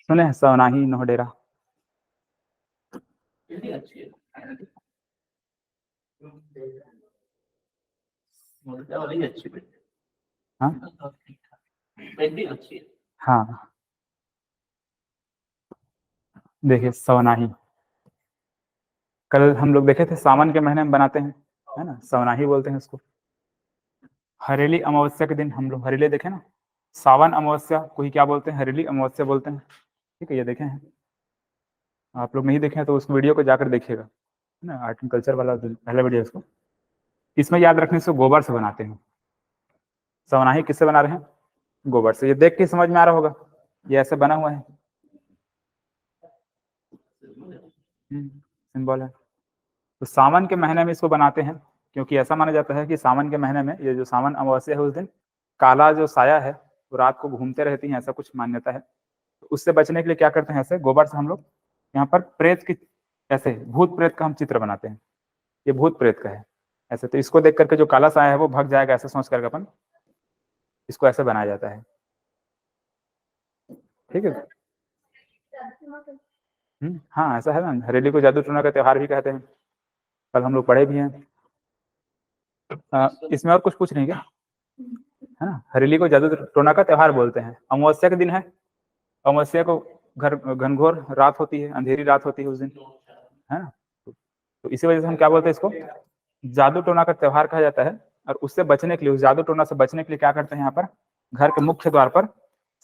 सुने हैं सवनाही नोहडेरा? हाँ हाँ, देखिए सवनाही कल हम लोग देखे थे, सावन के महीने में बनाते हैं, है ना, सवनाही बोलते हैं उसको। हरेली अमावस्या के दिन हम लोग हरेली देखे ना, सावन अमावस्या को ही क्या बोलते हैं, हरेली अमावस्या बोलते हैं। ठीक है, ये देखे हैं। आप लोग नहीं देखे हैं तो उस वीडियो को जाकर देखिएगा, है ना, आर्ट एंड कल्चर वाला पहला वीडियो उसको। इसमें याद रखने से गोबर से बनाते हैं। सवनाही किससे बना रहे हैं? गोबर से। ये देख के समझ में आ रहा होगा, ये ऐसे बना हुआ है, सिंबल है। तो सावन के महीने में इसको बनाते हैं, क्योंकि ऐसा माना जाता है कि सावन के महीने में, ये जो सावन अमावस्या है उस दिन काला जो साया है वो रात को घूमते रहती है, ऐसा कुछ मान्यता है। तो उससे बचने के लिए क्या करते हैं, ऐसे गोबर से हम लोग यहाँ पर प्रेत की, ऐसे भूत प्रेत का हम चित्र बनाते हैं। ये भूत प्रेत का है ऐसे, तो इसको देख करके जो काला साया है वो भग जाएगा, ऐसे सोच करके अपन इसको ऐसे बनाया जाता है। ठीक है। हाँ ऐसा है ना, हरेली को जादू टोना का त्योहार भी कहते हैं, कल हम लोग पढ़े भी हैं। इसमें और कुछ पूछ नहीं क्या, है ना? हरेली को जादू टोना का त्योहार बोलते हैं। अमावस्या के दिन है, अमावस्या को घर घनघोर रात होती है, अंधेरी रात होती है उस दिन, है ना। तो इसी वजह से हम क्या बोलते हैं, इसको जादू टोना का त्योहार कहा जाता है। और उससे बचने के लिए, उस जादू टोना से बचने के लिए क्या करते हैं, यहाँ पर घर के मुख्य द्वार पर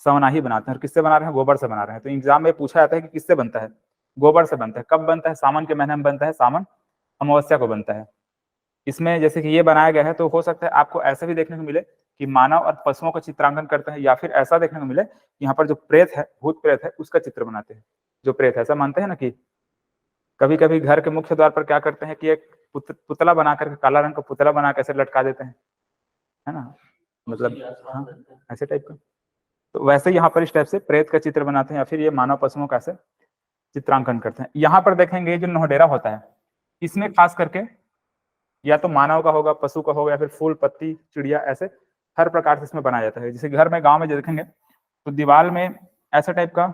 सवनाही बनाते हैं। और किससे बना रहे हैं? गोबर से बना रहे हैं। तो एग्जाम में पूछा जाता है कि किससे बनता है? गोबर से बनता है। कब बनता है? सावन के महीने में बनता है, सावन अमावस्या को बनता है। इसमें जैसे कि ये बनाया गया है, तो हो सकता है आपको ऐसा भी देखने को मिले कि मानव और पशुओं का चित्रांकन करते हैं, या फिर ऐसा देखने को मिले कि यहाँ पर जो प्रेत है, भूत प्रेत है, उसका चित्र बनाते हैं। जो प्रेत है, ऐसा मानते हैं ना कि कभी कभी घर के मुख्य द्वार पर क्या करते हैं कि एक पुतला बना करके, काला रंग का पुतला बना के ऐसे लटका देते हैं, है ना, मतलब हाँ ऐसे टाइप का। तो वैसे यहाँ पर इस टाइप से प्रेत का चित्र बनाते हैं, या फिर ये मानव पशुओं का ऐसे चित्रांकन करते हैं। यहाँ पर देखेंगे जो नोहडेरा होता है, इसमें खास करके या तो मानव का होगा, पशु का होगा, या फिर फूल पत्ती चिड़िया, ऐसे हर प्रकार से इसमें बनाया जाता है। जैसे घर में, गांव में जो देखेंगे तो दीवार में ऐसा टाइप का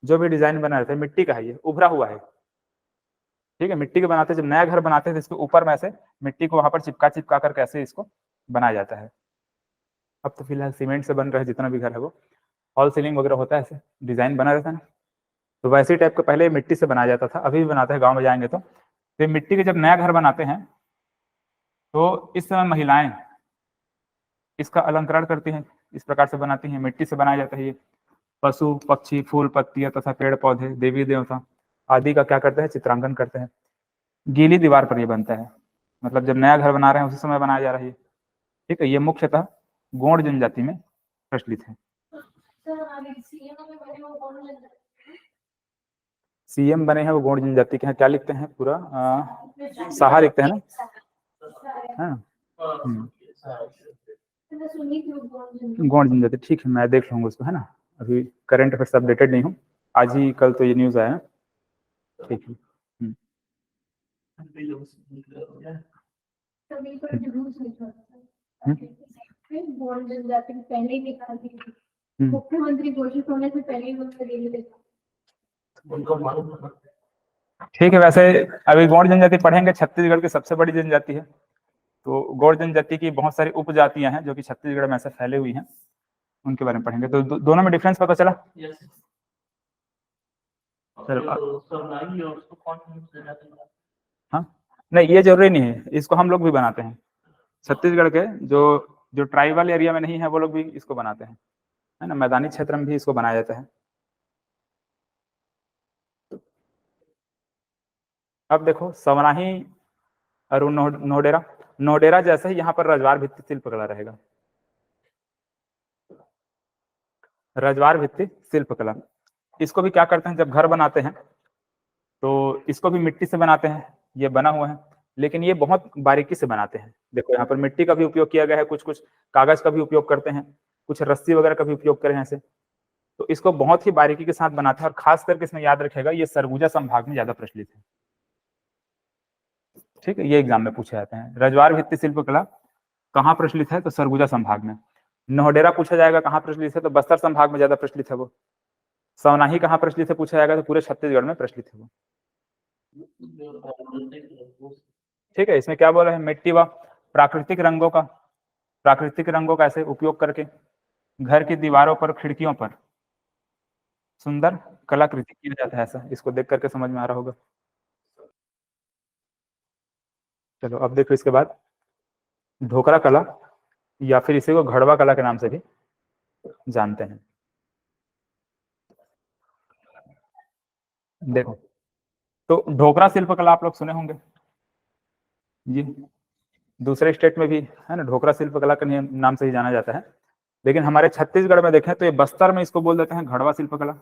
जो भी डिजाइन बना रहता है, मिट्टी का है, ये उभरा हुआ है। ठीक है, मिट्टी के बनाते हैं। जब नया घर बनाते हैं तो इसके ऊपर में ऐसे मिट्टी को वहां पर चिपका चिपका करके ऐसे इसको बनाया जाता है। अब तो फिलहाल सीमेंट से बन रहा है जितना भी घर है, वो हॉल सीलिंग वगैरह होता है, ऐसे डिजाइन बना रहता है ना। तो वैसे टाइप का पहले मिट्टी से बनाया जाता था, अभी भी बनाते हैं, गाँव में जाएंगे तो मिट्टी के जब नया घर बनाते हैं तो इस समय महिलाएं इसका अलंकरण करती हैं, इस प्रकार से बनाती हैं। मिट्टी से बनाया जाता है ये। पशु पक्षी, फूल पत्तियां तथा पेड़ पौधे, देवी देवता आदि का क्या करते हैं, चित्रांकन करते हैं। गीली दीवार पर ये बनता है, मतलब जब नया घर बना रहे हैं उसी समय बनाया जा रहा है ये। ठीक है, ये मुख्यतः गोंड जनजाति में प्रचलित है। सीएम बने हैं वो गोंड जनजाति के हैं। क्या लिखते हैं पूरा? साहा लिखते हैं ना, हाँ। गोंड जनजाति, ठीक है, मैं देख लूंगा उसको, है ना। अभी करंट अफेयर्स अपडेटेड नहीं हूँ, आज ही कल तो ये न्यूज आया है। ठीक है। मुख्यमंत्री घोषित होने से पहले ठीक है। वैसे अभी गौड़ जनजाति पढ़ेंगे, छत्तीसगढ़ की सबसे बड़ी जनजाति है। तो गौड़ जनजाति की बहुत सारी उपजातियां हैं जो कि छत्तीसगढ़ में ऐसे फैले हुई हैं, उनके बारे में पढ़ेंगे। तो दोनों में डिफरेंस पता चला। हाँ, नहीं ये जरूरी नहीं है, इसको हम लोग भी बनाते हैं। छत्तीसगढ़ के जो जो ट्राइबल एरिया में नहीं है वो लोग भी इसको बनाते हैं, है ना। मैदानी क्षेत्र में भी इसको बनाया जाता है। अब देखो सवनाही और नोडेरा, नोडेरा जैसे ही यहाँ पर रजवार भित्ति शिल्पकला रहेगा। रजवार भित्ति शिल्पकला, इसको भी क्या करते हैं, जब घर बनाते हैं तो इसको भी मिट्टी से बनाते हैं। ये बना हुआ है, लेकिन ये बहुत बारीकी से बनाते हैं। देखो यहाँ पर मिट्टी का भी उपयोग किया गया है, कुछ कुछ कागज का भी उपयोग करते हैं, कुछ रस्सी वगैरह का भी उपयोग करें ऐसे। तो इसको बहुत ही बारीकी के साथ बनाते हैं। और खास करके इसमें याद रखेगा, ये सरगुजा संभाग में ज्यादा प्रचलित है। ठीक है, ये एग्जाम में पूछे जाते हैं। रजवार भित्ति शिल्पकला कहाँ प्रचलित है? तो सरगुजा संभाग में। नोहडेरा पूछा जाएगा कहाँ प्रचलित है, तो बस्तर संभाग में ज्यादा प्रचलित है वो। सवनाही कहाँ प्रचलित है पूछा जाएगा तो पूरे छत्तीसगढ़ में प्रचलित है वो। ठीक है, इसमें क्या बोल रहे हैं, मिट्टी व प्राकृतिक रंगों का ऐसे उपयोग करके घर की दीवारों पर, खिड़कियों पर सुंदर कलाकृति किया जाता है। ऐसा इसको देख करके समझ में आ रहा होगा। चलो अब देखो इसके बाद ढोकरा कला या फिर इसी को घड़वा कला के नाम से भी जानते हैं। देखो तो ढोकरा शिल्पकला आप लोग सुने होंगे, ये दूसरे स्टेट में भी है ना, ढोकरा शिल्पकला के नाम से ही जाना जाता है। लेकिन हमारे छत्तीसगढ़ में देखें तो ये बस्तर में इसको बोल देते हैं घड़वा शिल्पकला,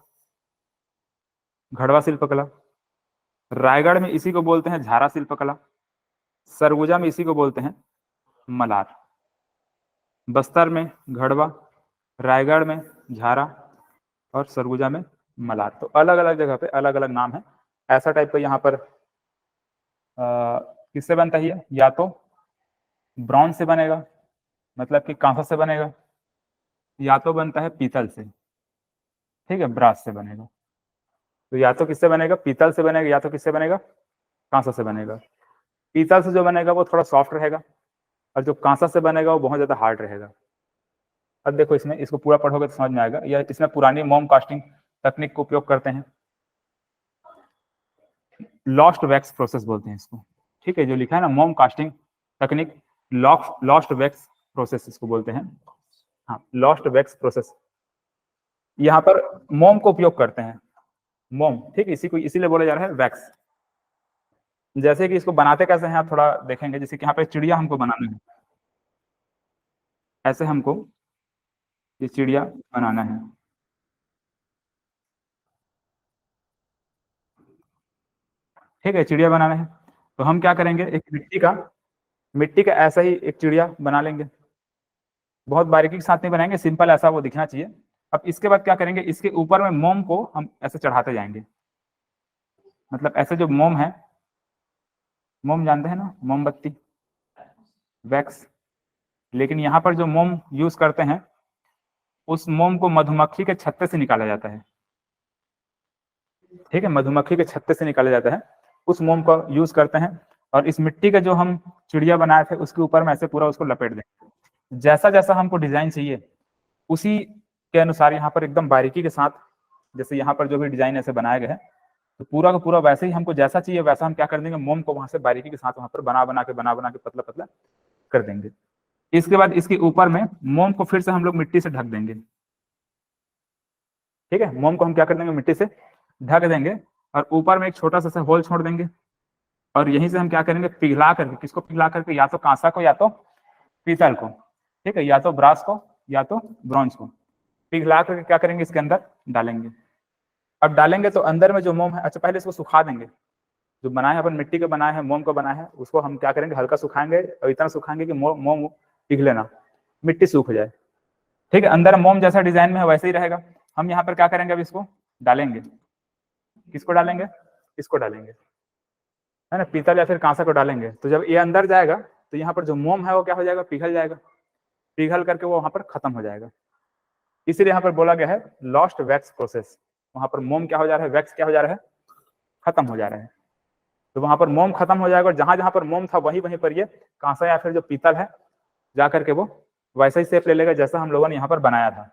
घड़वा शिल्पकला। रायगढ़ में इसी को बोलते हैं झारा शिल्पकला। सरगुजा में इसी को बोलते हैं मलार। बस्तर में घड़वा, रायगढ़ में झारा और सरगुजा में मलार। तो अलग अलग जगह पे अलग अलग नाम है। ऐसा टाइप का यहाँ पर किससे बनता है, या तो ब्रॉन्ज से बनेगा, मतलब कि कांसा से बनेगा, या तो बनता है पीतल से, ठीक है, ब्रास से बनेगा। तो या तो किससे बनेगा, पीतल से बनेगा, या तो किससे बनेगा, कांसा से बनेगा। पीतल से जो बनेगा वो थोड़ा सॉफ्ट रहेगा और जो कांसा से बनेगा वो बहुत ज्यादा हार्ड रहेगा। अब देखो इसमें, इसको पूरा पढ़ोगे तो समझ में आएगा। या इसमें पुरानी मोम कास्टिंग तकनीक का उपयोग करते हैं, लॉस्ट वैक्स प्रोसेस बोलते हैं इसको, ठीक है। जो लिखा है ना मोम कास्टिंग तकनीक, लॉस्ट वैक्स प्रोसेस इसको बोलते हैं। हाँ, लॉस्ट वैक्स प्रोसेस। यहाँ पर मोम को उपयोग करते हैं, मोम, ठीक है, इसी को इसीलिए बोला जा रहा है वैक्स। जैसे कि इसको बनाते कैसे हैं आप थोड़ा देखेंगे। जैसे कि यहाँ पे चिड़िया हमको बनाना है, ऐसे हमको ये चिड़िया बनाना है, ठीक है, चिड़िया बनाना है। तो हम क्या करेंगे, एक मिट्टी का ऐसा ही एक चिड़िया बना लेंगे। बहुत बारीकी के साथ नहीं बनाएंगे, सिंपल ऐसा वो दिखना चाहिए। अब इसके बाद क्या करेंगे, इसके ऊपर में मोम को हम ऐसे चढ़ाते जाएंगे। मतलब ऐसे जो मोम है, मोम जानते हैं ना, मोमबत्ती, वैक्स। लेकिन यहाँ पर जो मोम यूज करते हैं, उस मोम को मधुमक्खी के छत्ते से निकाला जाता है, ठीक है, मधुमक्खी के छत्ते से निकाला जाता है। उस मोम का यूज करते हैं और इस मिट्टी का जो हम चिड़िया बनाए थे उसके ऊपर में ऐसे पूरा उसको लपेट देंगे। जैसा जैसा हमको डिजाइन चाहिए उसी के अनुसार यहाँ पर एकदम बारीकी के साथ, जैसे यहाँ पर जो भी डिजाइन ऐसे बनाए गए हैं, तो पूरा का पूरा वैसे ही हमको जैसा चाहिए वैसा हम क्या कर देंगे, मोम को वहां से बारीकी के साथ वहां पर बना बना के पतला पतला कर देंगे। इसके बाद इसके ऊपर में मोम को फिर से हम लोग मिट्टी से ढक देंगे, ठीक है। मोम को हम क्या कर देंगे, मिट्टी से ढक देंगे और ऊपर में एक छोटा सा होल छोड़ देंगे। और यहीं से हम क्या करेंगे, पिघला करके, किसको पिघला करके, या तो कांसा को या तो पीतल को, ठीक है, या तो ब्रास को या तो ब्रॉन्ज को पिघला करके क्या करेंगे, इसके अंदर डालेंगे। अब डालेंगे तो अंदर में जो मोम है, अच्छा पहले इसको सुखा देंगे। जो बनाए अपन मिट्टी का बनाए हैं, मोम का बनाया है, उसको हम क्या करेंगे, हल्का सुखाएंगे और इतना सुखाएंगे कि मोम पिघले ना, मिट्टी सूख जाए, ठीक है। अंदर मोम जैसा डिजाइन में है वैसे ही रहेगा। हम यहाँ पर क्या करेंगे, अब इसको डालेंगे, किसको डालेंगे, इसको डालेंगे, है ना, पीतल या फिर कांसा को डालेंगे। तो जब ये अंदर जाएगा तो यहाँ पर जो मोम है वो क्या हो जाएगा, पिघल जाएगा, पिघल करके वो वहां पर खत्म हो जाएगा। इसीलिए यहाँ पर बोला गया है लॉस्ट वैक्स प्रोसेस। वहां पर मोम क्या हो जा रहा है, वैक्स क्या हो जा रहा है, खत्म हो जा रहा है। तो वहां पर मोम खत्म हो जाएगा और जहां जहां पर मोम था वहीं वहीं पर ये कांसा या फिर जो पीतल है जाकर के वो वैसा ही शेप ले लेगा जैसा हम लोगों ने यहाँ पर बनाया था,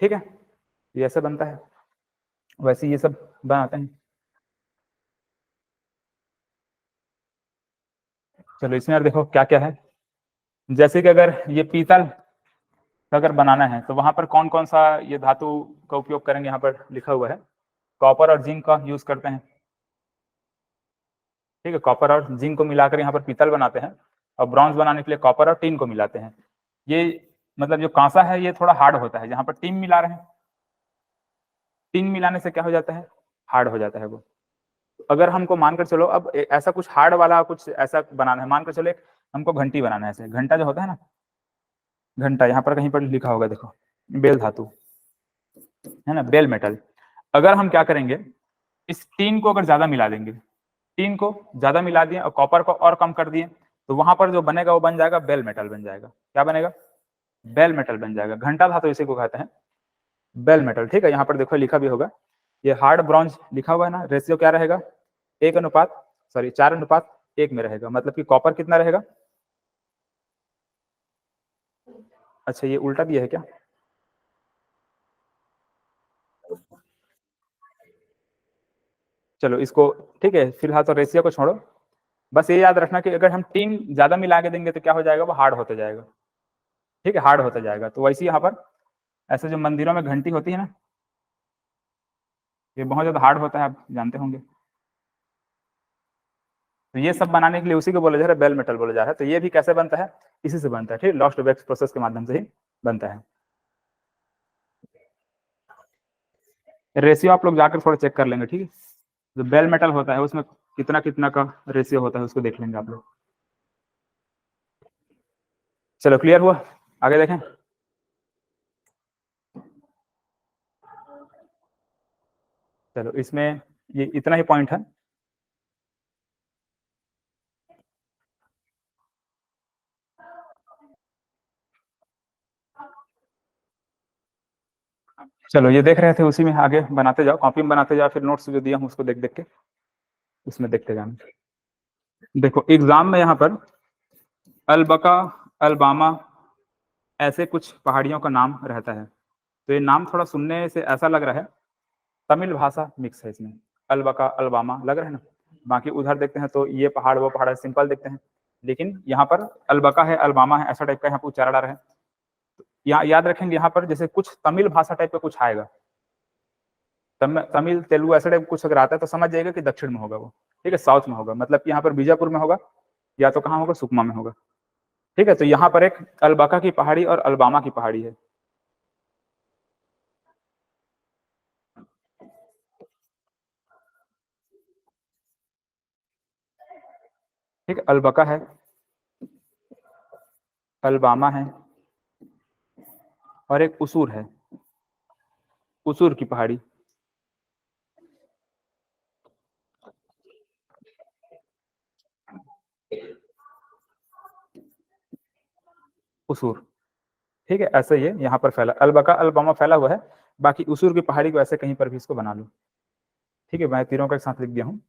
ठीक है। ये ऐसे बनता है, वैसे ये सब बनाते हैं। चलो इसमें यार देखो क्या क्या है। जैसे कि अगर ये पीतल अगर बनाना है तो वहां पर कौन कौन सा ये धातु का उपयोग करेंगे, यहाँ पर लिखा हुआ है, कॉपर और जिंक का यूज करते हैं, ठीक है। कॉपर और जिंक को मिलाकर यहाँ पर पीतल बनाते हैं और ब्रॉन्ज बनाने के लिए कॉपर और टीन को मिलाते हैं। ये मतलब जो कांसा है ये थोड़ा हार्ड होता है, जहां पर टीन मिला रहे हैं, टीन मिलाने से क्या हो जाता है, हार्ड हो जाता है वो। अगर हमको मानकर चलो अब ऐसा कुछ हार्ड वाला कुछ ऐसा बनाना है, मानकर चलो हमको घंटी बनाना है, ऐसे घंटा जो होता है ना, घंटा यहाँ पर कहीं पर लिखा होगा देखो, बेल धातु है ना, बेल मेटल। अगर हम क्या करेंगे, इस टीन को अगर ज्यादा मिला देंगे, टीन को ज्यादा मिला दिए और कॉपर को और कम कर दिए, तो वहां पर जो बनेगा वो बन जाएगा बेल मेटल बन जाएगा। क्या बनेगा, बेल मेटल बन जाएगा। घंटा धातु इसी को कहते हैं बेल मेटल, ठीक है, यहाँ पर देखो लिखा भी होगा, ये हार्ड ब्रॉन्ज लिखा हुआ है ना, रेशियो क्या रहेगा, 4:1 में रहेगा, मतलब कि कॉपर कितना रहेगा, अच्छा ये उल्टा दिया है क्या, चलो इसको, ठीक है, फिलहाल तो रेशियो को छोड़ो, बस ये याद रखना कि अगर हम 3 ज्यादा मिला के देंगे तो क्या हो जाएगा, वो हार्ड होता जाएगा, ठीक है, हार्ड होता जाएगा। तो वैसे यहाँ पर ऐसे जो मंदिरों में घंटी होती है ना, ये बहुत ज्यादा हार्ड होता है, आप जानते होंगे, तो ये सब बनाने के लिए उसी को बोला जा रहा है, बेल मेटल बोला जा रहा है। तो ये भी कैसे बनता है, इसी से बनता है, ठीक, लॉस्ट वैक्स प्रोसेस के माध्यम से ही बनता है। रेशियो आप लोग जाकर थोड़ा चेक कर लेंगे, ठीक है, जो बेल मेटल होता है उसमें कितना कितना का रेशियो होता है, उसको देख लेंगे आप लोग। चलो क्लियर हुआ, आगे देखें। चलो इसमें ये इतना ही पॉइंट है। चलो ये देख रहे थे, उसी में आगे बनाते जाओ, कॉपी में बनाते जाओ, फिर नोट्स जो दिया हूँ उसको देख देख के उसमें देखते जाना। देखो एग्जाम में यहाँ पर अलबका, अलबामा, ऐसे कुछ पहाड़ियों का नाम रहता है, तो ये नाम थोड़ा सुनने से ऐसा लग रहा है तमिल भाषा मिक्स है इसमें, अलबका अलबामा लग रहा है ना, बाकी उधर देखते हैं तो ये पहाड़ वो पहाड़ सिंपल देखते हैं, लेकिन यहाँ पर अलबका है अलबामा है ऐसा टाइप का यहाँ पर उच्चारण आ रहा है। यहाँ याद रखेंगे, यहाँ पर जैसे कुछ तमिल भाषा टाइप का कुछ आएगा, तमिल तेलुगु ऐसा टाइप कुछ अगर आता है तो समझ जाएगा कि दक्षिण में होगा वो, ठीक है, साउथ में होगा, मतलब कि यहाँ पर बीजापुर में होगा या तो कहाँ होगा, सुकमा में होगा, ठीक है। तो यहाँ पर एक अलबका की पहाड़ी और अलबामा की पहाड़ी है, ठीक है, अलबका है, अलबामा है, और एक उसूर है, उसूर की पहाड़ी, उसूर, ठीक है, ऐसे ही है यहाँ पर फैला, अलबका अलबामा फैला हुआ है, बाकी उसूर की पहाड़ी को ऐसे कहीं पर भी इसको बना लो, ठीक है, मैं तीनों का एक साथ लिख दिया हूँ।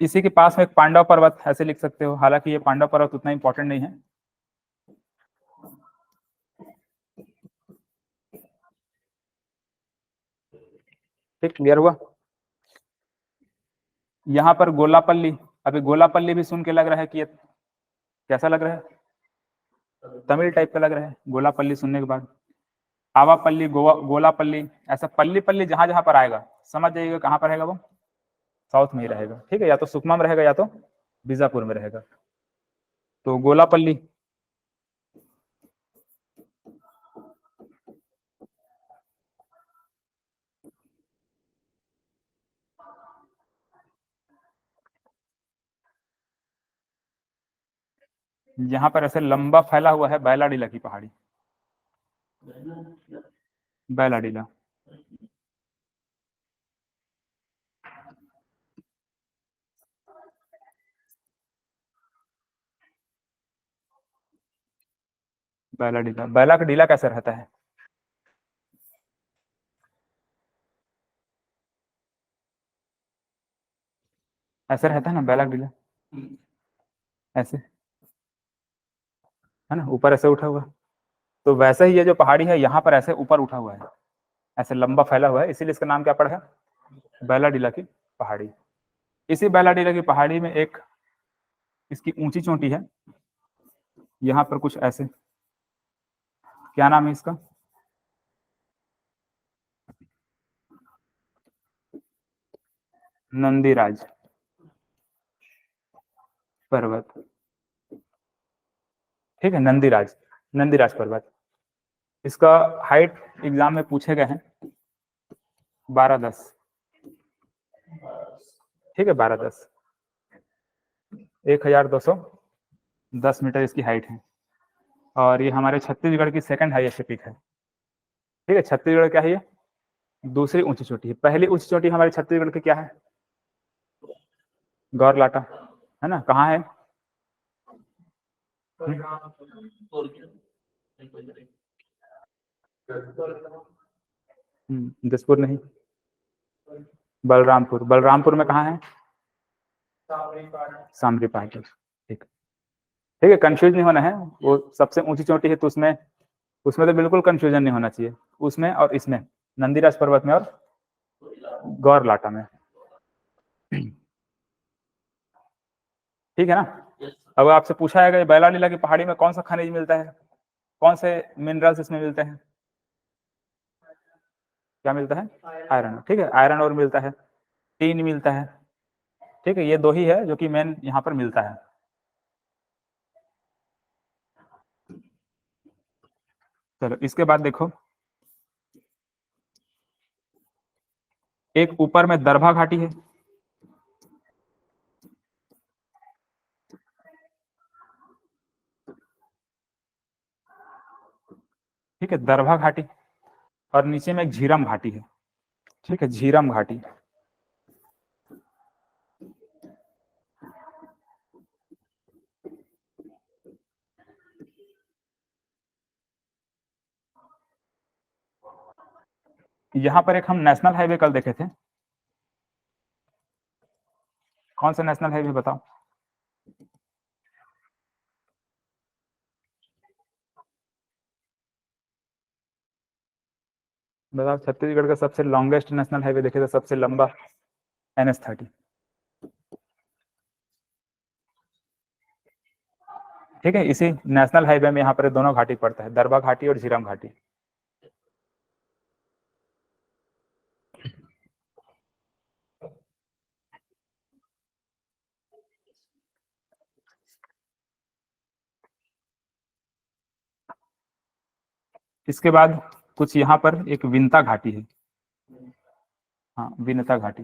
इसी के पास में एक पांडव पर्वत ऐसे लिख सकते हो, हालांकि ये पांडव पर्वत उतना इंपॉर्टेंट नहीं है, ठीक, क्लियर हुआ। यहाँ पर गोलापल्ली, अभी गोलापल्ली भी सुन के लग रहा है कि ये कैसा लग रहा है, तमिल टाइप का लग रहा है, गोलापल्ली सुनने के बाद, आवापल्ली, गोवा, गोलापल्ली, ऐसा पल्ली पल्ली जहां जहां पर आएगा समझ जाइएगा कहाँ पर रहेगा वो, साउथ में ही रहेगा, ठीक है, या तो सुकमा में रहेगा या तो बीजापुर में रहेगा, तो गोलापल्ली, यहाँ पर ऐसे लंबा फैला हुआ है बैलाडीला की पहाड़ी, बैलाडीला, बैलाडीला, बैला का डीला कैसे रहता है, ऐसे रहता है ना बैला का डीला, ऐसे है ना, ऊपर ऐसे उठा हुआ, तो वैसे ही ये जो पहाड़ी है यहाँ पर ऐसे ऊपर उठा हुआ है, ऐसे लंबा फैला हुआ है, इसीलिए इसका नाम क्या पड़ा है, बैलाडीला की पहाड़ी। इसी बैलाडीला की पहाड़ी में एक इसकी ऊंची चोटी है, यहाँ पर कुछ ऐसे, क्या नाम है इसका, नंदीराज पर्वत, ठीक है, नंदीराज, नंदीराज पर्वत, इसका हाइट एग्जाम में पूछे गए हैं 12-10, ठीक है, 12-10, 1210 मीटर इसकी हाइट है, और ये हमारे छत्तीसगढ़ की सेकंड हाईएस्ट पीक है, ठीक है, छत्तीसगढ़ क्या है ये, दूसरी ऊंची चोटी है, पहली ऊंची चोटी हमारे छत्तीसगढ़ की क्या है, गौरलाटा, है ना, कहाँ है, दिसपुर नहीं, बलरामपुर। बलरामपुर में कहाँ है? सामरी पहाड़ी। ठीक, ठीक है, कंफ्यूज नहीं होना है। वो सबसे ऊंची चोटी है तो उसमें तो बिल्कुल कंफ्यूजन नहीं होना चाहिए। उसमें और इसमें, नंदीराज पर्वत में और गौरलाटा में। ठीक है ना। अब आपसे पूछा है बैला लीला की पहाड़ी में कौन सा खनिज मिलता है, कौन से मिनरल्स इसमें मिलते हैं? क्या मिलता है? आयरन। ठीक है, आयरन और मिलता है, टीन मिलता है। ठीक है, ये दो ही है जो कि मेन यहाँ पर मिलता है। चलो इसके बाद देखो, एक ऊपर में दरभा घाटी है। ठीक है, दरभा घाटी। और नीचे में एक झीरम घाटी है। ठीक है, झीरम घाटी। यहाँ पर एक हम नेशनल हाईवे कल देखे थे, कौन सा नेशनल हाईवे बताओ? बताओ, छत्तीसगढ़ का सबसे लॉन्गेस्ट नेशनल हाईवे देखे थे, सबसे लंबा, NH30। ठीक है, इसी नेशनल हाईवे में यहाँ पर दोनों घाटी पड़ता है, दरभा घाटी और झीरम घाटी। इसके बाद कुछ यहाँ पर एक विंता घाटी है। हाँ, विनता घाटी।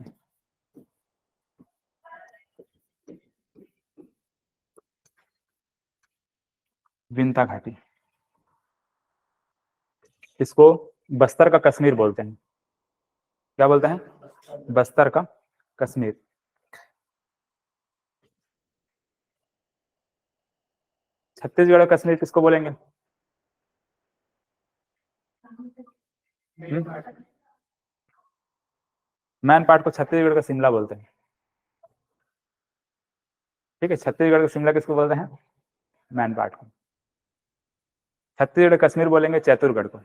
विंता घाटी, इसको बस्तर का कश्मीर बोलते हैं। क्या बोलते हैं? बस्तर का कश्मीर। छत्तीसगढ़ का कश्मीर किसको बोलेंगे? मैन पार्ट को छत्तीसगढ़ का शिमला बोलते हैं। ठीक है, छत्तीसगढ़ का शिमला किसको बोलते हैं? मैन पार्ट को। छत्तीसगढ़ कश्मीर बोलेंगे चैतुरगढ़ को।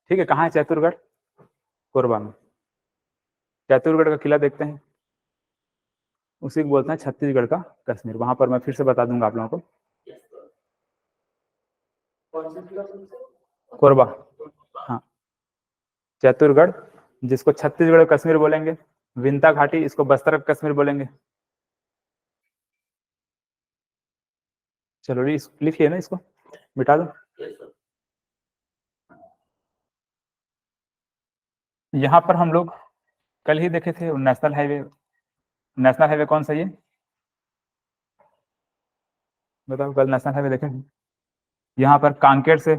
ठीक है, कहाँ है चैतुरगढ़? कोरबा में। चैतुरगढ़ का किला देखते हैं, उसी को बोलते हैं छत्तीसगढ़ का कश्मीर। वहां पर मैं फिर से बता दूंगा आप लोगों को, कोरबा। हाँ, चैतुरगढ़ जिसको छत्तीसगढ़ कश्मीर बोलेंगे, विंता घाटी इसको बस्तर कश्मीर बोलेंगे। चलो लिखिए ना, इसको मिटा दो। यहाँ पर हम लोग कल ही देखे थे नेशनल हाईवे। नेशनल हाईवे कौन सा ये बताओ? कल नेशनल हाईवे देखे थे यहाँ पर कांकेर से,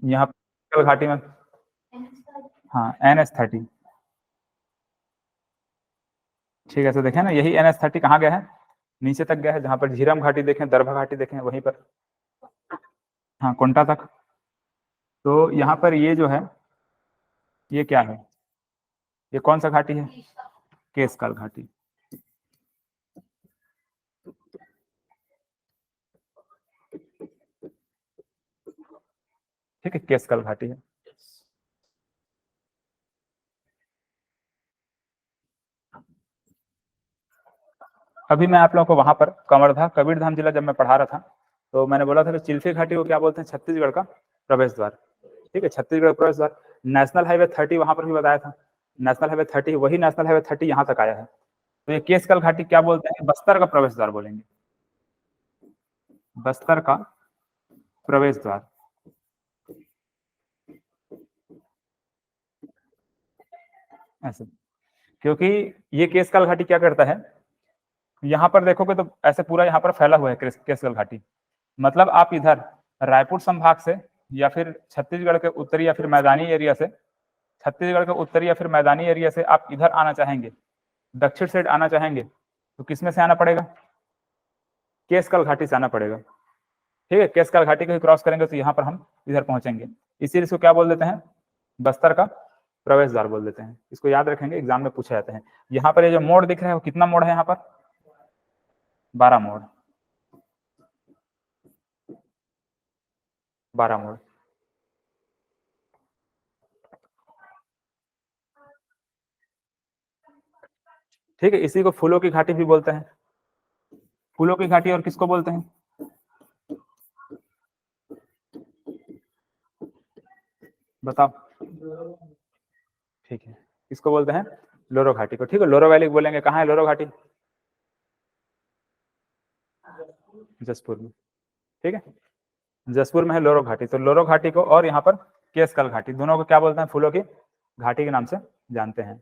यहाँ घाटी में। हाँ, NH30। ठीक है, तो देखें ना, यही NH30 कहाँ गया है? नीचे तक गया है, जहाँ पर झीरम घाटी देखें, दरभा घाटी देखें, वहीं पर। हाँ, कोंटा तक। तो यहाँ पर ये जो है, ये क्या है? ये कौन सा घाटी है? केशकाल घाटी। ठीक है, केशकाल घाटी है। अभी मैं आप लोगों को वहां पर कवर्धा कबीरधाम जिला जब मैं पढ़ा रहा था, तो मैंने बोला था कि चिल्फी घाटी को क्या बोलते हैं? छत्तीसगढ़ का प्रवेश द्वार। ठीक है, छत्तीसगढ़ प्रवेश द्वार। नेशनल हाईवे 30 वहां पर भी बताया था, नेशनल हाईवे 30, वही नेशनल हाईवे 30 यहाँ तक आया है। तो ये केशकाल घाटी क्या बोलते हैं? बस्तर का प्रवेश द्वार बोलेंगे, बस्तर का प्रवेश द्वार। ऐसे, क्योंकि ये केशकाल घाटी क्या करता है, यहाँ पर देखोगे तो ऐसे पूरा यहाँ पर फैला हुआ है केशकाल घाटी। मतलब आप इधर रायपुर संभाग से, या फिर छत्तीसगढ़ के उत्तरी या फिर मैदानी एरिया से, छत्तीसगढ़ के उत्तरी या फिर मैदानी एरिया से आप इधर आना चाहेंगे, दक्षिण साइड आना चाहेंगे, तो किसमें से आना पड़ेगा? केसकल घाटी से आना पड़ेगा, ठीक है। केसकल घाटी को ही क्रॉस करेंगे तो यहाँ पर हम इधर पहुंचेंगे, इसीलिए इसको क्या बोल देते हैं, बस्तर का प्रवेश द्वार बोल देते हैं। इसको याद रखेंगे, एग्जाम में पूछे जाते हैं। यहाँ पर ये जो मोड़ दिख रहा है वो कितना मोड़ है, यहाँ पर 12 मोड़, 12 मोड़। ठीक है, इसी को फूलों की घाटी भी बोलते हैं। फूलों की घाटी और किसको बोलते हैं, बताओ। ठीक है, इसको बोलते हैं लोरो घाटी को, ठीक है। लोरो वैली बोलेंगे, कहाँ है लोरो घाटी, जसपुर में, ठीक है, जसपुर में है लोरो घाटी। तो लोरो घाटी को और यहाँ पर केसकल घाटी, दोनों को क्या बोलते हैं, फूलों की घाटी के नाम से जानते हैं।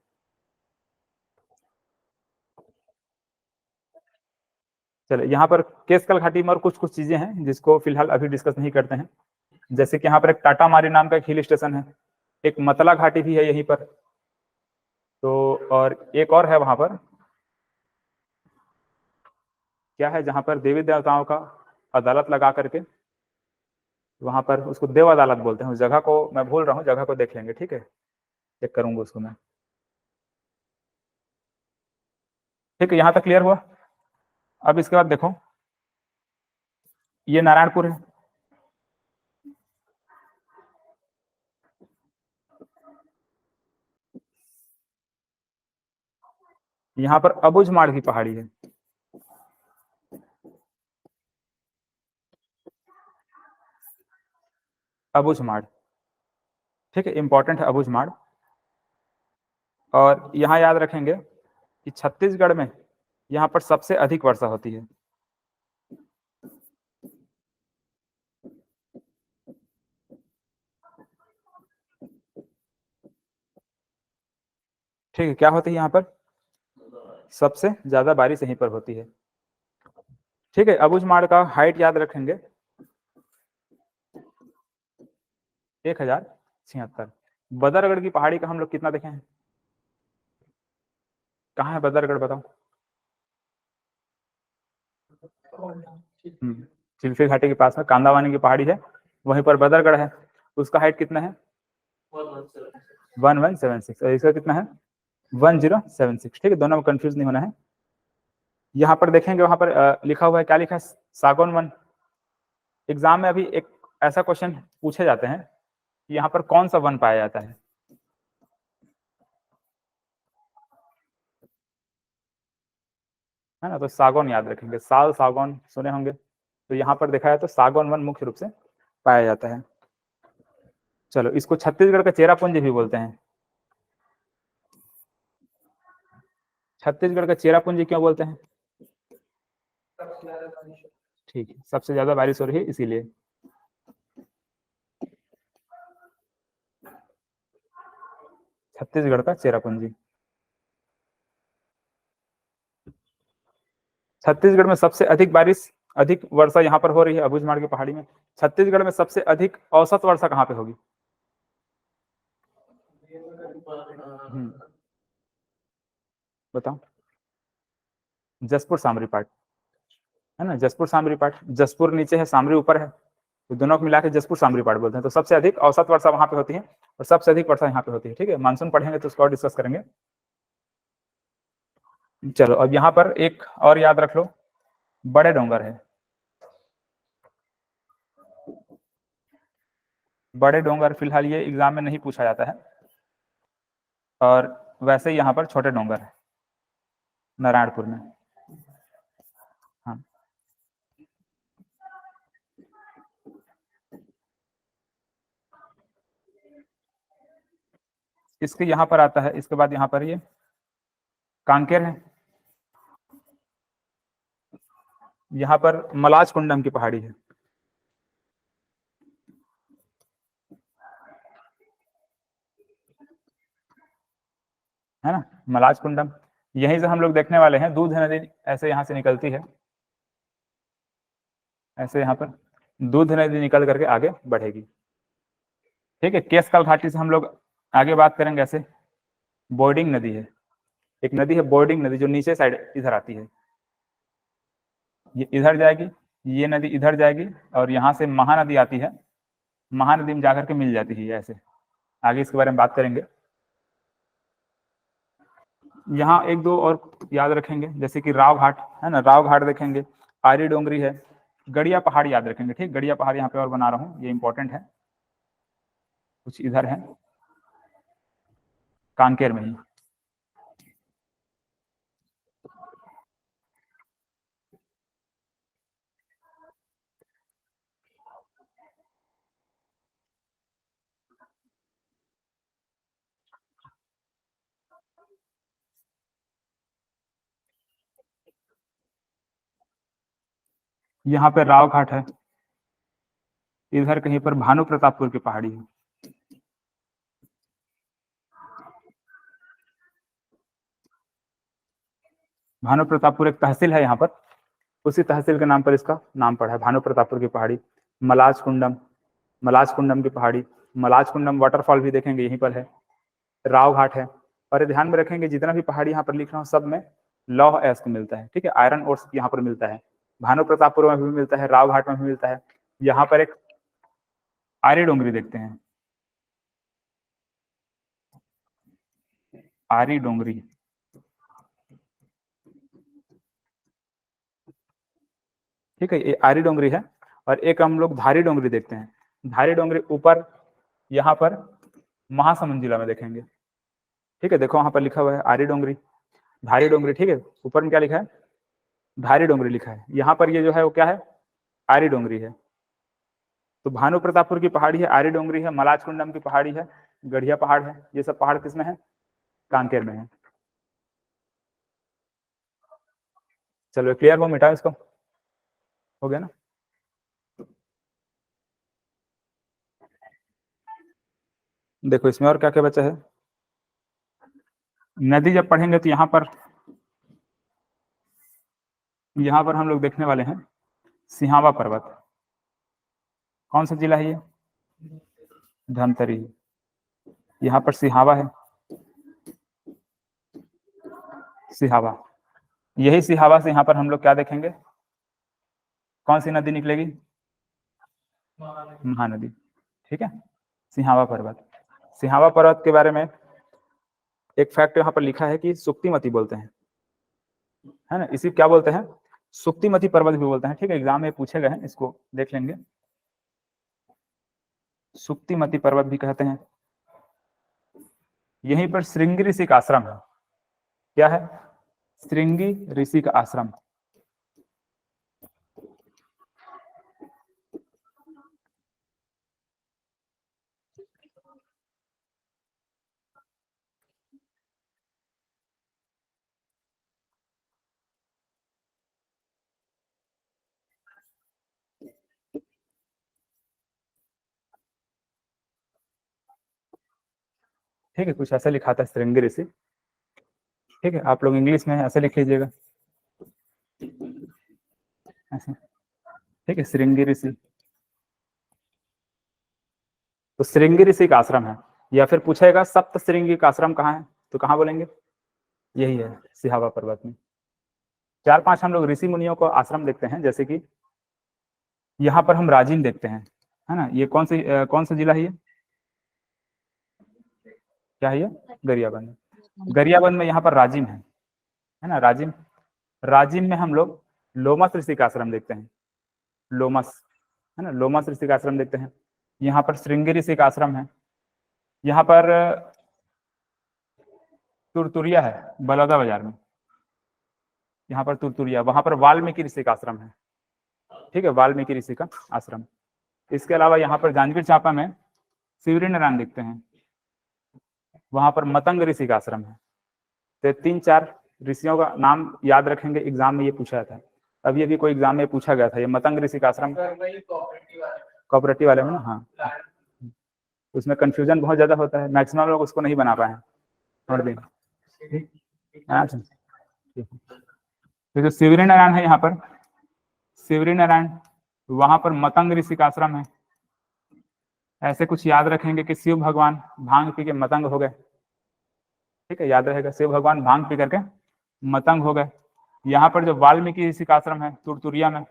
चलो, यहाँ पर केसकल घाटी में और कुछ कुछ चीजें हैं जिसको फिलहाल अभी डिस्कस नहीं करते हैं, जैसे कि यहाँ पर एक टाटा मारी नाम का एक हिल स्टेशन है, एक मतला घाटी भी है यहीं पर, तो और एक और है वहां पर, क्या है, जहां पर देवी देवताओं का अदालत लगा करके, वहां पर उसको देव अदालत बोलते हैं। उस जगह को मैं भूल रहा हूँ, जगह को देख लेंगे, ठीक है, चेक करूंगा उसको मैं। ठीक है, यहाँ तक क्लियर हुआ। अब इसके बाद देखो, ये नारायणपुर है, यहाँ पर अबुझमाड़ की पहाड़ी है, अबुझमाड़, ठीक है, इंपॉर्टेंट है अबुझमाड़। और यहाँ याद रखेंगे कि छत्तीसगढ़ में यहाँ पर सबसे अधिक वर्षा होती है, ठीक है। क्या होती है यहाँ पर, सबसे ज्यादा बारिश यहीं पर होती है, ठीक है। अबुझमाड़ का हाइट याद रखेंगे 1076। बदरगढ़ की पहाड़ी का हम लोग कितना देखे हैं, कहाँ है बदरगढ़, बताओ। चिल्फी घाटी के पास में कांदावानी की पहाड़ी है, वहीं पर बदरगढ़ है, उसका हाइट कितना है 1176, और इसका कितना है 1076, ठीक है। दोनों में कंफ्यूज नहीं होना है। यहाँ पर देखेंगे, वहां पर लिखा हुआ है, क्या लिखा है, सागौन वन। एग्जाम में अभी एक ऐसा क्वेश्चन पूछे जाते हैं कि यहाँ पर कौन सा वन पाया जाता है ना, तो सागौन याद रखेंगे, साल सागौन सुने होंगे, तो यहाँ पर देखा है तो सागौन वन मुख्य रूप से पाया जाता है। चलो, इसको छत्तीसगढ़ का चेरापुंज भी बोलते हैं। छत्तीसगढ़ का चेरापुंजी क्यों बोलते हैं, ठीक है, सबसे ज्यादा बारिश हो रही है इसीलिए। छत्तीसगढ़ का चेरापुंजी, छत्तीसगढ़ में सबसे अधिक बारिश, अधिक वर्षा यहाँ पर हो रही है अबुझमाड़ की पहाड़ी में। छत्तीसगढ़ में सबसे अधिक औसत वर्षा कहाँ पे होगी, बताओ। जसपुर सामरी पाट, है ना, जसपुर सामरी पाट, जसपुर नीचे है, सामरी ऊपर है, तो दोनों को मिला के जसपुर सामरी पाट बोलते हैं। तो सबसे अधिक औसत वर्षा वहां पे होती है और सबसे अधिक वर्षा यहाँ पे होती है, ठीक है। मानसून पढ़ेंगे तो उसको और डिस्कस करेंगे। चलो, अब यहाँ पर एक और याद रख लो, बड़े डोंगर है, बड़े डोंगर फिलहाल ये एग्जाम में नहीं पूछा जाता है, और वैसे ही यहाँ पर छोटे डोंगर है नारायणपुर में, हाँ। इसके यहाँ पर आता है, इसके बाद यहाँ पर ये कांकेर है, यहाँ पर मलाज कुंडम की पहाड़ी है ना, मलाज कुंडम। यहीं से हम लोग देखने वाले हैं, दूध नदी ऐसे यहाँ से निकलती है, ऐसे यहाँ पर दूध नदी निकल करके आगे बढ़ेगी, ठीक है। केसकाल घाटी से हम लोग आगे बात करेंगे, ऐसे बोर्डिंग नदी है, एक नदी है बोर्डिंग नदी जो नीचे साइड इधर आती है, ये इधर जाएगी, ये नदी इधर जाएगी, और यहाँ से महानदी आती है, महानदी में जाकर के मिल जाती है ऐसे। आगे इसके बारे में बात करेंगे। यहाँ एक दो और याद रखेंगे, जैसे कि राव घाट है ना, राव घाट देखेंगे, आरी डोंगरी है, गड़िया पहाड़ याद रखेंगे। ठीक, गड़िया पहाड़ यहाँ पे और बना रहा हूँ, ये इंपॉर्टेंट है। कुछ इधर है कांकेर में ही। यहाँ पे राव घाट है, इधर कहीं पर भानु प्रतापपुर की पहाड़ी है। भानु प्रतापपुर एक तहसील है यहाँ पर, उसी तहसील के नाम पर इसका नाम पड़ा है, भानु प्रतापपुर की पहाड़ी। मलाज कुंडम, मलाज कुंडम की पहाड़ी, मलाज कुंडम वाटरफॉल भी देखेंगे यहीं पर है। राव घाट है। और ध्यान में रखेंगे जितना भी पहाड़ी यहाँ पर लिख रहा हूँ सब में लौह अयस्क मिलता है। ठीक है, आयरन ओर्स यहाँ पर मिलता है, भानु प्रतापपुर में भी मिलता है, राव घाट में भी मिलता है। यहाँ पर एक आरी डोंगरी देखते हैं, आरी डोंगरी, ठीक है, ये आरी डोंगरी है। और एक हम लोग धारी डोंगरी देखते हैं, धारी डोंगरी ऊपर यहाँ पर महासमुंद जिला में देखेंगे। ठीक है, देखो वहां पर लिखा हुआ है आरी डोंगरी, धारी डोंगरी। ठीक है, ऊपर में क्या लिखा है, धारी डोंगरी लिखा है। यहाँ पर ये जो है वो क्या है, आरी डोंगरी है। तो भानु प्रतापपुर की पहाड़ी है, आरी डोंगरी है, मलाज कुंडम की पहाड़ी है, गढ़िया पहाड़ है। ये सब पहाड़ किसमें है, कांकेर में है। चलो क्लियर हो, मिटाओ इसको, हो गया ना। देखो इसमें और क्या क्या बचा है। नदी जब पढ़ेंगे तो यहाँ पर हम लोग देखने वाले हैं सिहावा पर्वत। कौन सा जिला है ये, धमतरी। यहाँ पर सिहावा है, सिहावा। यही सिहावा से यहाँ पर हम लोग क्या देखेंगे, कौन सी नदी निकलेगी, महानदी। ठीक है, सिहावा पर्वत। सिहावा पर्वत के बारे में एक फैक्ट यहाँ पर लिखा है कि सुक्तिमती बोलते हैं, है ना, इसी क्या बोलते हैं, सुक्तिमती पर्वत भी बोलते हैं। ठीक है, एग्जाम में पूछे गए हैं, इसको देख लेंगे। सुक्तिमती पर्वत भी कहते हैं। यहीं पर श्रृंगी ऋषि का आश्रम है। क्या है, श्रृंगी ऋषि का आश्रम। ठीक है, कुछ ऐसा लिखा था श्रृंगी ऋषि। ठीक है, आप लोग इंग्लिश में ऐसे लिख लीजिएगा ऐसे। ठीक है, श्रृंगी ऋषि, तो श्रृंगी ऋषि का आश्रम है। या फिर पूछेगा सप्त श्रृंगी का आश्रम कहाँ है, तो कहाँ बोलेंगे, यही है सिहावा पर्वत में। 4-5 हम लोग ऋषि मुनियों को आश्रम देखते हैं, जैसे कि यहाँ पर हम राजिम देखते हैं, है ना। ये कौन सा जिला है, ये क्या है, ये गरियाबंद। गरियाबंद में यहाँ पर राजिम है ना, राजिम। राजिम में हम लोग लोमस ऋषि का आश्रम देखते हैं, लोमस, है ना, लोमस ऋषि का आश्रम देखते हैं। यहाँ पर श्रृंगी ऋषि का आश्रम है। यहाँ पर तुरतुरिया है, बलौदा बाजार में। यहाँ पर तुरतुरिया, वहां पर वाल्मीकि ऋषि का आश्रम है। ठीक है, वाल्मीकि ऋषि का आश्रम। इसके अलावा यहाँ पर जांजगीर चांपा में शिवरी नारायण देखते हैं, वहां पर मतंग ऋषि का आश्रम है। तो 3-4 ऋषियों का नाम याद रखेंगे, एग्जाम में ये पूछा था। अभी अभी कोई एग्जाम में पूछा गया था, ये मतंग ऋषि का आश्रम कोऑपरेटिव वाले में ना, हाँ, उसमें कंफ्यूजन बहुत ज्यादा होता है, मैक्सिमम लोग उसको नहीं बना पाए हैं। छोड़ दें, तो जो शिवरी नारायण है यहाँ पर, शिवरी नारायण, वहां पर मतंग ऋषि का आश्रम है। ऐसे कुछ याद रखेंगे कि शिव भगवान भांग पी के मतंग हो गए। ठीक है, याद रहेगा, शिव भगवान भांग पी करके मतंग हो गए। यहाँ पर जो वाल्मीकि ऋषि का आश्रम है तुरतुरिया में,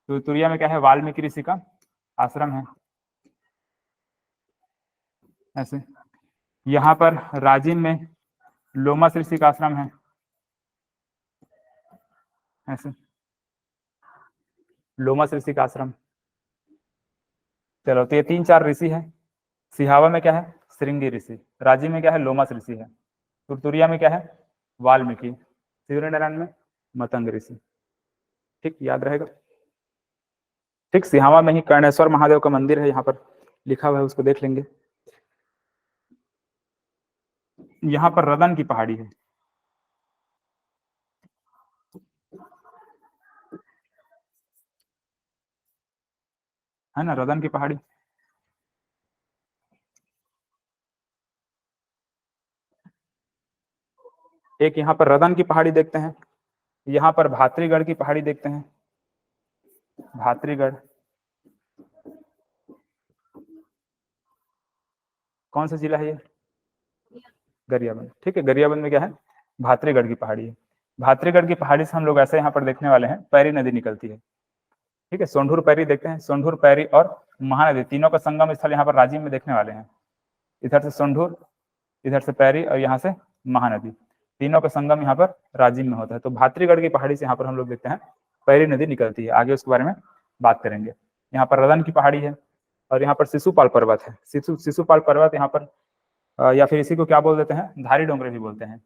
तुरतुरिया में क्या है, वाल्मीकि ऋषि का आश्रम है ऐसे। यहाँ पर राजिम में लोमस ऋषि का आश्रम है ऐसे, लोमस ऋषि का आश्रम। चलो तो ये 3-4 ऋषि है। सिहावा में क्या है, श्रृंगी ऋषि। राजिम में क्या है, लोमस ऋषि है। तुरतुरिया में क्या है, वाल्मीकि। शिवनारायण में मतंग ऋषि। ठीक, याद रहेगा। ठीक, सिहावा में ही कर्णेश्वर महादेव का मंदिर है, यहाँ पर लिखा हुआ है, उसको देख लेंगे। यहाँ पर रदन की पहाड़ी है ना, रदन की पहाड़ी। एक यहाँ पर रदन की पहाड़ी देखते हैं, यहाँ पर भातरीगढ़ की पहाड़ी देखते हैं, भातरीगढ़। कौन सा जिला है ये, गरियाबंद। ठीक है, गरियाबंद में क्या है, भातरीगढ़ की पहाड़ी है। भातरीगढ़ की पहाड़ी से हम लोग ऐसे यहाँ पर देखने वाले हैं, पैरी नदी निकलती है। ठीक है, सोंढूर पैरी देखते हैं, सोंढूर पैरी और महानदी तीनों का संगम स्थल यहाँ पर राजिम में देखने वाले हैं। इधर से सोंढूर, इधर से पैरी और यहाँ से महानदी, तीनों का संगम यहाँ पर राजिम में होता है। तो भातरीगढ़ की पहाड़ी से यहाँ पर हम लोग देखते हैं पैरी नदी निकलती है। आगे उसके बारे में बात करेंगे। यहाँ पर रदन की पहाड़ी है और यहाँ पर शिशुपाल पर्वत है। शिशुपाल पर्वत यहाँ पर या फिर इसी को क्या बोल देते हैं, धारी डोंगरे भी बोलते हैं।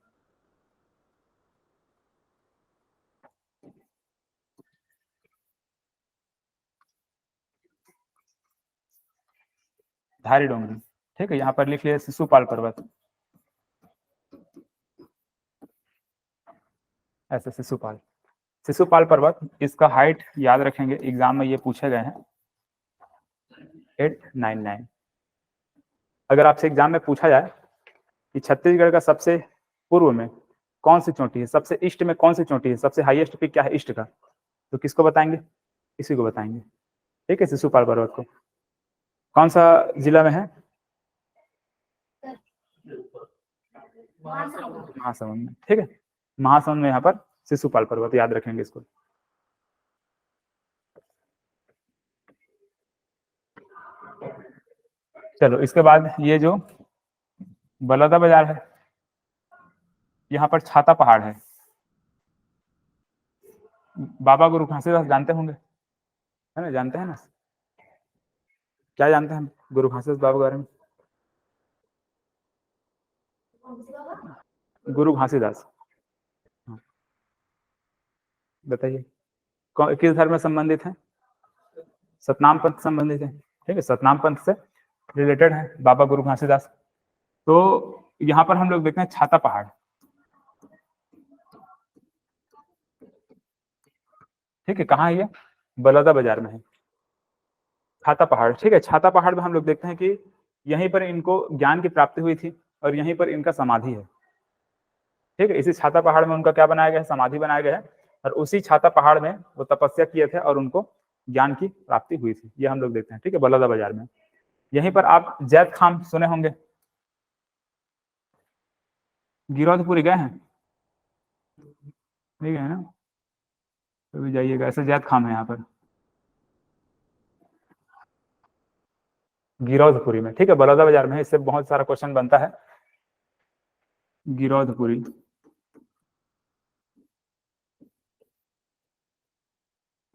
धारी डोंगरी। ठीक है, यहाँ पर लिख लिया शिशुपाल पर्वत ऐसे, शिशुपाल। शिशुपाल पर्वत, इसका हाइट याद रखेंगे, एग्जाम में ये पूछे गए हैं 899। अगर आपसे एग्जाम में पूछा जाए कि छत्तीसगढ़ का सबसे पूर्व में कौन सी चोटी है, सबसे ईस्ट में कौन सी चोटी है, सबसे हाईएस्ट पीक क्या है ईस्ट का, तो किसको बताएंगे, इसी को बताएंगे। ठीक है, शिशुपाल पर्वत को। कौन सा जिला में है, महासमुंद में। ठीक है, महासमुंद में यहाँ पर शिशुपाल पर्वत, याद रखेंगे इसको। चलो इसके बाद ये जो बलौदा बाजार है, यहाँ पर छाता पहाड़ है। बाबा गुरु घासीदास जानते होंगे, है ना, जानते हैं ना, क्या जानते हैं गुरु घासीदास बाबा के बारे में, गुरु घासीदास, बताइए किस धर्म में संबंधित है, सतनाम पंथ संबंधित है। ठीक है, सतनाम पंथ से रिलेटेड है बाबा गुरु घासीदास। तो यहाँ पर हम लोग देखते हैं छाता पहाड़। ठीक है, कहाँ है ये, बलौदा बाजार में है छाता पहाड़। ठीक है, छाता पहाड़ में हम लोग देखते हैं कि यहीं पर इनको ज्ञान की प्राप्ति हुई थी और यहीं पर इनका समाधि है। ठीक है, इसी छाता पहाड़ में उनका क्या बनाया गया है, समाधि बनाया गया है, और उसी छाता पहाड़ में वो तपस्या किए थे और उनको ज्ञान की प्राप्ति हुई थी, ये हम लोग देखते हैं। ठीक है, बलौदा बाजार में। यहीं पर आप जैत खाम सुने होंगे, गिरौदपुरी गए हैं, नहीं गए ना, तो भी जाइएगा, ऐसे जैत खाम है यहाँ पर गिरौदपुरी में। ठीक है, बलौदा बाजार में है, इससे बहुत सारा क्वेश्चन बनता है। गिरौदपुरी,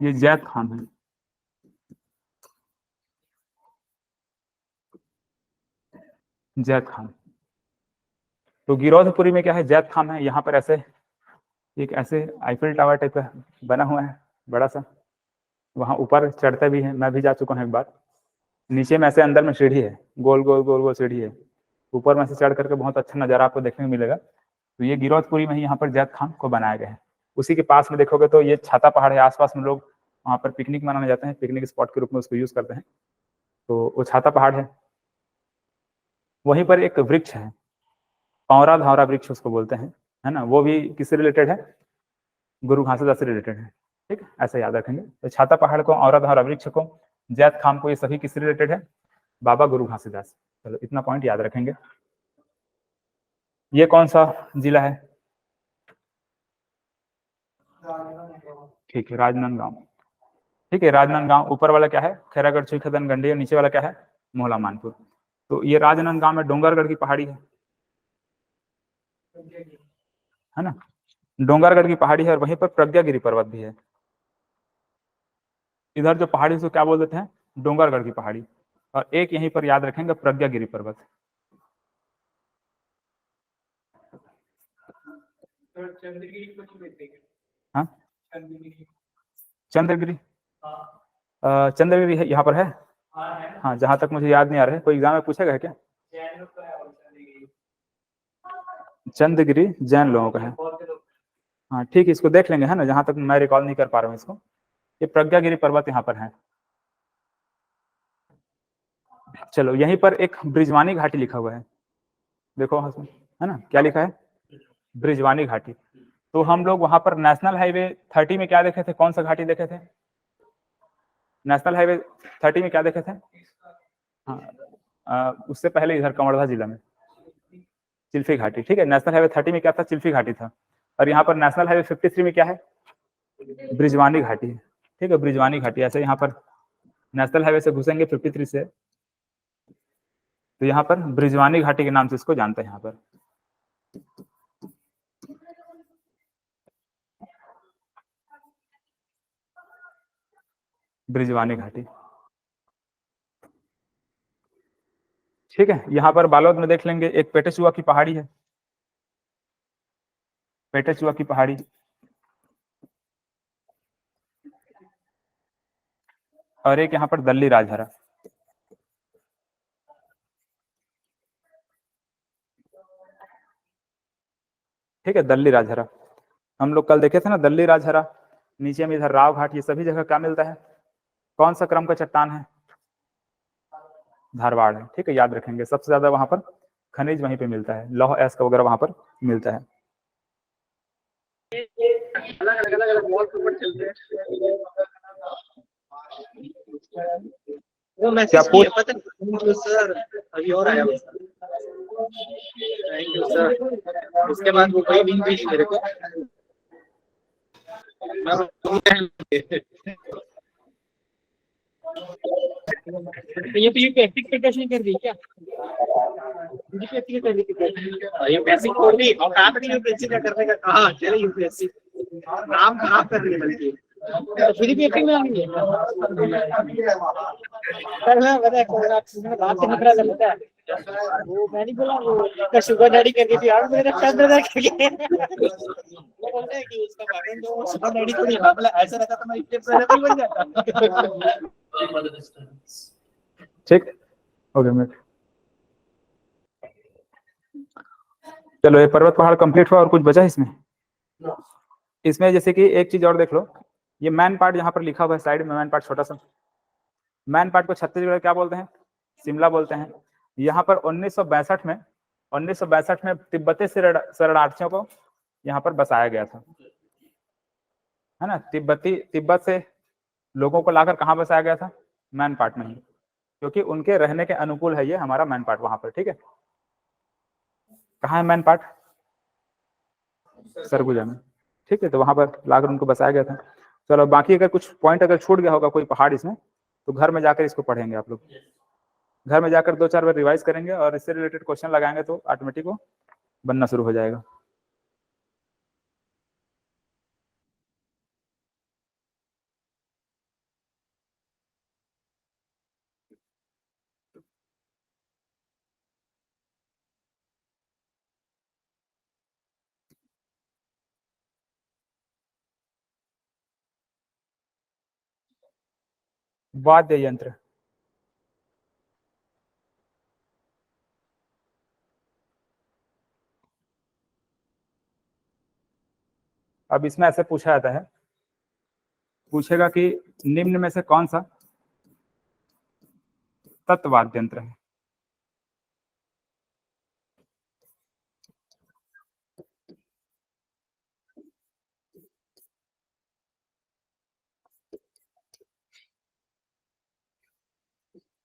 ये जैत खाम है, जैत खाम। तो गिरौदपुरी में क्या है, जैत खाम है। यहाँ पर ऐसे एक ऐसे आईफिल टावर टाइप का बना हुआ है बड़ा सा, वहाँ ऊपर चढ़ते भी हैं, मैं भी जा चुका हूँ एक बार। नीचे में ऐसे अंदर में सीढ़ी है, गोल गोल गोल गोल सीढ़ी है, ऊपर में से चढ़ करके बहुत अच्छा नज़ारा आपको देखने को मिलेगा। तो ये गिरौदपुरी में ही यहाँ पर जैत खान को बनाया गया है। उसी के पास में देखोगे तो ये छाता पहाड़ है, आसपास में लोग वहाँ पर पिकनिक मनाने जाते हैं, पिकनिक स्पॉट के रूप में उसको यूज करते हैं। तो वो छाता पहाड़ है। वहीं पर एक वृक्ष है, पौरा धावरा वृक्ष उसको बोलते हैं, है ना, वो भी किससे रिलेटेड है, गुरु घासीदास से रिलेटेड है। ठीक, ऐसा याद रखेंगे। तो छाता पहाड़ को, औरा धावरा वृक्ष को, जैत खाम को, ये सभी किससे रिलेटेड है, बाबा गुरु घासीदास। चलो इतना पॉइंट याद रखेंगे। ये कौन सा जिला है, ठीक है, राजनांदगांव। ठीक है, राजनांदगांव ऊपर वाला क्या है, खैरागढ़, छुईखदन, गंडी, और नीचे वाला क्या है, मोहला मानपुर। तो ये राजनांदगांव में डोंगरगढ़ की पहाड़ी है ना, डोंगरगढ़ की पहाड़ी है, और वहीं पर प्रज्ञागिरी पर्वत भी है। इधर जो पहाड़ी उसको क्या बोल देते हैं, डोंगरगढ़ की पहाड़ी, और एक यहीं पर याद रखेंगे प्रज्ञागिरी पर्वत। हाँ, चंद्रगिरी, चंद्रगिरी है यहाँ पर है। हाँ, जहां तक मुझे याद नहीं आ रहा है, कोई एग्जाम में पूछेगा है क्या। चंद्रगिरी जैन लोगों का है। हाँ ठीक है, इसको देख लेंगे, है ना, जहां तक मैं रिकॉल नहीं कर पा रहा हूँ इसको। ये प्रज्ञागिरी पर्वत यहाँ पर है। चलो, यहीं पर एक ब्रिजवानी घाटी लिखा हुआ है, देखो है ना, क्या लिखा है, ब्रिजवानी घाटी। तो हम लोग वहां पर नेशनल हाईवे 30 में क्या देखे थे, कौन सा घाटी देखे थे, नेशनल हाईवे 30 में क्या देखे थे। हाँ, उससे पहले इधर कंवर्धा जिला में चिल्फी घाटी। ठीक है, नेशनल हाईवे 30 में क्या था, चिल्फी घाटी था, और यहाँ पर नेशनल हाईवे 53 में क्या है, ब्रिजवानी घाटी है। ठीक है, ब्रिजवानी घाटी। ऐसे यहाँ पर नेशनल हाईवे से घुसेंगे 53 से, तो यहाँ पर ब्रिजवानी घाटी के नाम से इसको जानते हैं यहाँ पर। ब्रिजवानी घाटी। ठीक है, यहाँ पर बालोद में देख लेंगे, एक पेटेचुआ की पहाड़ी है, पेटेचुआ की पहाड़ी, और एक यहाँ पर दल्ली राजहरा। ठीक है, दल्ली राजहरा हम लोग कल देखे थे ना, दल्ली राजहरा। नीचे में इधर राव घाट, ये सभी जगह क्या मिलता है, कौन सा क्रम का चट्टान है, धारवाड़ है। ठीक है, याद रखेंगे, सबसे ज्यादा वहां पर खनिज वहीं पे मिलता है, लौह एस्क वगैरह वहां पर मिलता है। वो मैसेज किया पता नहीं सर, अभी और आया बस। Thank you sir. उसके बाद वो कोई लिंक भेजी मेरे को, ये तो यूपीएससी की प्रिपरेशन कर दी क्या, यूपीएससी कर दी यूपीएससी को भी, और कहा था यूपीएससी का करने का, कहा चले यूपीएससी नाम खराब कर रही है बल्कि, तो फिर भी में आ गई सर। हाँ पता है, बात से निकला था, वो मैं नहीं बोला, वो शुगर डैडी करके थी यार, मेरा चंद्र करके वो बोलते हैं कि उसका पागल जो शुगर डैडी तो नहीं, मतलब ऐसा रहता तो मैं इससे पहले भी बन जाता। ठीक हो गया मिनट। चलो, ये पर्वत पहाड़ कंप्लीट हुआ, और कुछ बचा इसमें। इसमें जैसे कि एक चीज और देख लो, ये मैन पार्ट यहाँ पर लिखा हुआ है साइड में, मैन पार्ट छोटा सा। मैन पार्ट को छत्तीसगढ़ क्या बोलते हैं, शिमला बोलते हैं। यहाँ पर 1962 में तिब्बती शरणार्थियों को यहाँ पर बसाया गया था, है ना। तिब्बत से लोगों को लाकर कहाँ बसाया गया था, मैन पार्ट में ही, क्योंकि उनके रहने के अनुकूल है ये हमारा मैन पार्ट वहां पर। ठीक है, कहाँ है मैन पार्ट, सरगुजा में। ठीक है, तो वहां पर लाकर उनको बसाया गया था। चलो, बाकी अगर कुछ पॉइंट अगर छूट गया होगा कोई पहाड़ इसमें, तो घर में जाकर इसको पढ़ेंगे आप लोग, घर में जाकर 2-4 बार रिवाइज करेंगे, और इससे रिलेटेड क्वेश्चन लगाएंगे तो ऑटोमेटिक वो बनना शुरू हो जाएगा। वाद्य यंत्र, अब इसमें ऐसे पूछा जाता है, पूछेगा कि निम्न में से कौन सा तत्व वाद्य यंत्र है।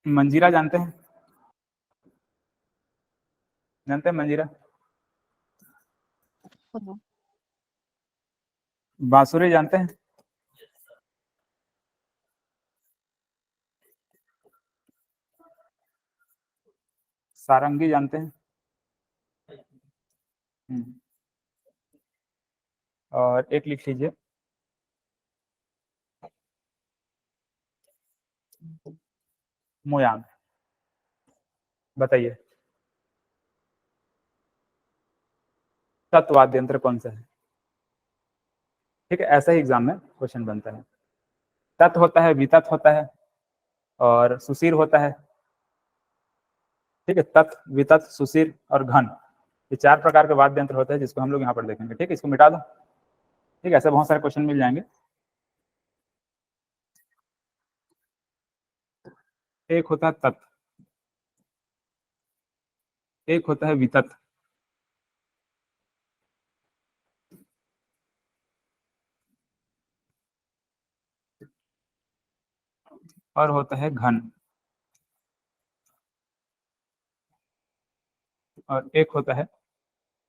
मंजीरा जानते हैं, जानते हैं मंजीरा, बांसुरी जानते हैं? सारंगी जानते हैं? और एक लिख लीजिए, मोयांग। बताइए तत्व वाद्य यंत्र कौन सा है? ठीक है, ऐसा ही एग्जाम में क्वेश्चन बनता है। तत् होता है, वितत होता है और सुशीर होता है। ठीक है, तत्, वितत, सुशीर और घन, ये 4 प्रकार के वाद्य यंत्र होते हैं जिसको हम लोग यहाँ पर देखेंगे। ठीक है, इसको मिटा दो। ठीक है, ऐसे बहुत सारे क्वेश्चन मिल जाएंगे। एक होता है तत्, एक होता है वितत, और होता है घन, और एक होता है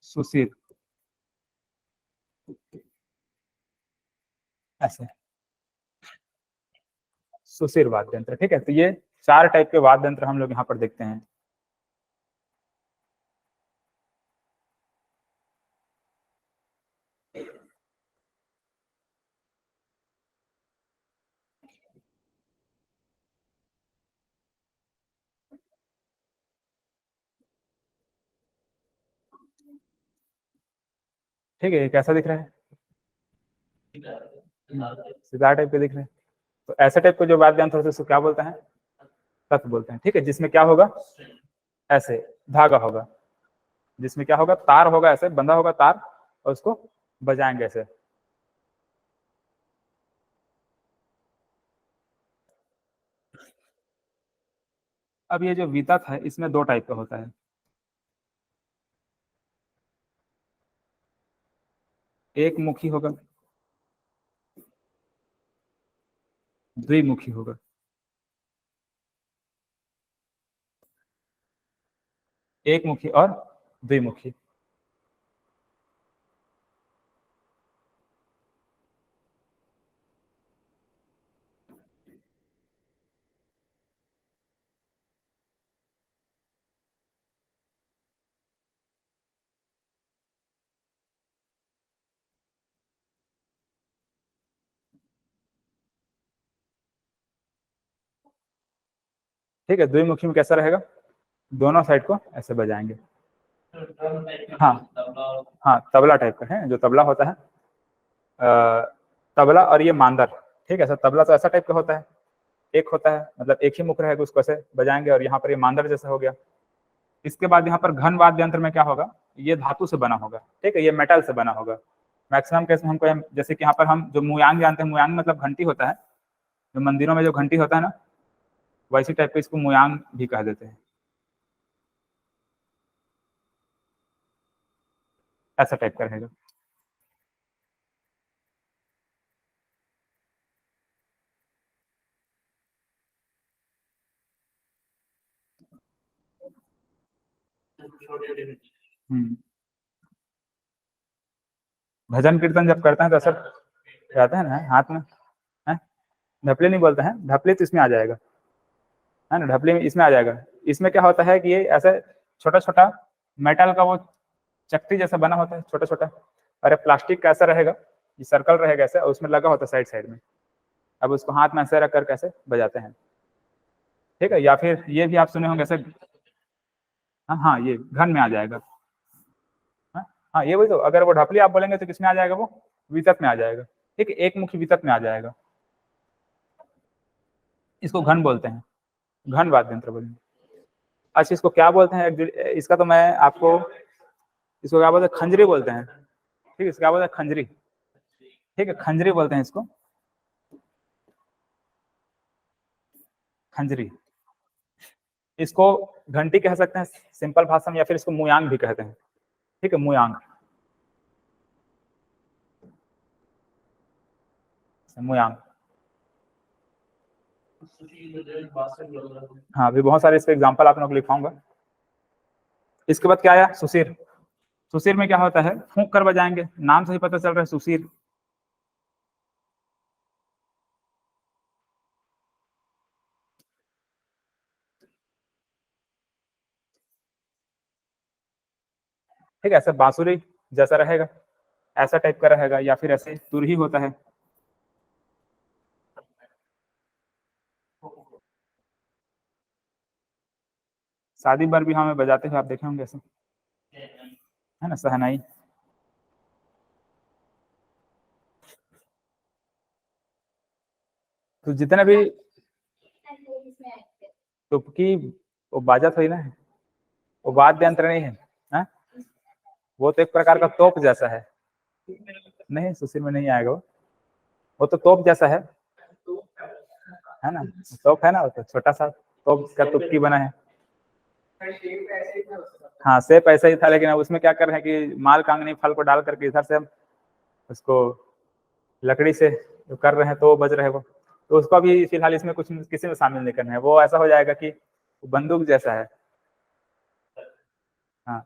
सुशीर। ऐसे सुशीर वाद्य यंत्र। ठीक है, तो ये 4 टाइप के वाद्य यंत्र हम लोग यहाँ पर देखते हैं। ठीक है, ये कैसा दिख रहा है? सितार टाइप के दिख रहे हैं। तो ऐसे टाइप के जो वाद्य यंत्र होते हैं उसको क्या बोलते हैं? तत् बोलते हैं। ठीक है, जिसमें क्या होगा, ऐसे धागा होगा, जिसमें क्या होगा, तार होगा, ऐसे बंधा होगा तार, और उसको बजाएंगे ऐसे। अब ये जो वितत है इसमें 2 टाइप का होता है। एक मुखी होगा, द्विमुखी होगा। एक मुखी और द्विमुखी। ठीक है, द्विमुखी में कैसा रहेगा, दोनों साइड को ऐसे बजाएंगे। हाँ हाँ, तबला टाइप का है, जो तबला होता है, तबला और ये मांदर। ठीक है, सर, तबला तो ऐसा टाइप का होता है, एक होता है, मतलब एक ही मुख रहेगा, उसको ऐसे बजाएंगे, और यहाँ पर ये मांदर जैसा हो गया। इसके बाद यहाँ पर घन वाद्य यंत्र में क्या होगा, ये धातु से बना होगा। ठीक है, ये मेटल से बना होगा। मैक्सिमम केस में हमको, जैसे कि यहाँ पर हम जो मुयांग जानते हैं, मुयांग मतलब घंटी होता है, जो मंदिरों में जो घंटी होता है ना, वैसी टाइप का इसको मुयांग भी कह देते हैं। ऐसा टाइप का रहेगा। भजन कीर्तन जब करते हैं तो असर जाता है ना हाथ में, है? ढपली नहीं बोलते हैं, ढपली तो इसमें आ जाएगा, है ना, ढपली में इसमें आ जाएगा। इसमें क्या होता है कि ये ऐसे छोटा छोटा मेटल का वो चक्ति जैसा बना होता है, छोटा छोटा, और प्लास्टिक का ऐसा रहेगा, ये सर्कल रहेगा ऐसे, और उसमें लगा होता है साइड साइड में। अब उसको हाथ में ऐसे रख कर कैसे बजाते हैं। ठीक है, या फिर ये भी आप सुने होंगे ऐसे। हाँ हाँ, ये घन में आ जाएगा। हाँ हाँ, ये वही तो, अगर वो ढपली आप बोलेंगे तो किसमें आ जाएगा, वो वितत में आ जाएगा। ठीक है, एक मुखी वितत में आ जाएगा। इसको घन बोलते हैं, घन वाद्य यंत्र बोलेंगे। अच्छा, इसको क्या बोलते हैं, इसका तो मैं आपको, इसको क्या बोलते हैं, खंजरी बोलते हैं। ठीक है, इसको क्या बोलते हैं, खंजरी। ठीक है, खंजरी बोलते हैं इसको, खंजरी। इसको घंटी कह सकते हैं सिंपल भाषा में, या फिर इसको मुयांग भी कहते हैं। ठीक है, मुयांग, मुयांग। हाँ, अभी बहुत सारे इसके एग्जाम्पल आप लोग को लिखवाऊंगा। इसके बाद क्या आया, सुशीर। सुशीर में क्या होता है, फूंक कर बजाएंगे, नाम से ही पता चल रहा है सुशीर। ठीक है, ऐसा बांसुरी जैसा रहेगा, ऐसा टाइप का रहेगा, या फिर ऐसे तुरही होता है। शादी बार भी हमें बजाते हुए आप देखे होंगे ऐसे, है ना, सहनाई। तो जितने भी तुपकी, वो बाजा थोड़ी ना है, वो वाद्य यंत्र नहीं है, वो तो एक प्रकार का तोप जैसा है। नहीं, सुशील में नहीं आएगा वो तो तोप जैसा है ना, तोप है ना, वो तो छोटा सा तोप का तुपकी बना है। हाँ, शेप ऐसा ही था, लेकिन अब उसमें क्या कर रहे हैं कि माल कांगनी फल को डाल करके इधर से हम उसको लकड़ी से कर रहे हैं, तो वो बज रहे हैं वो, तो उसको अभी फिलहाल इसमें कुछ किसी में शामिल नहीं करना है, वो ऐसा हो जाएगा कि बंदूक जैसा है। हाँ,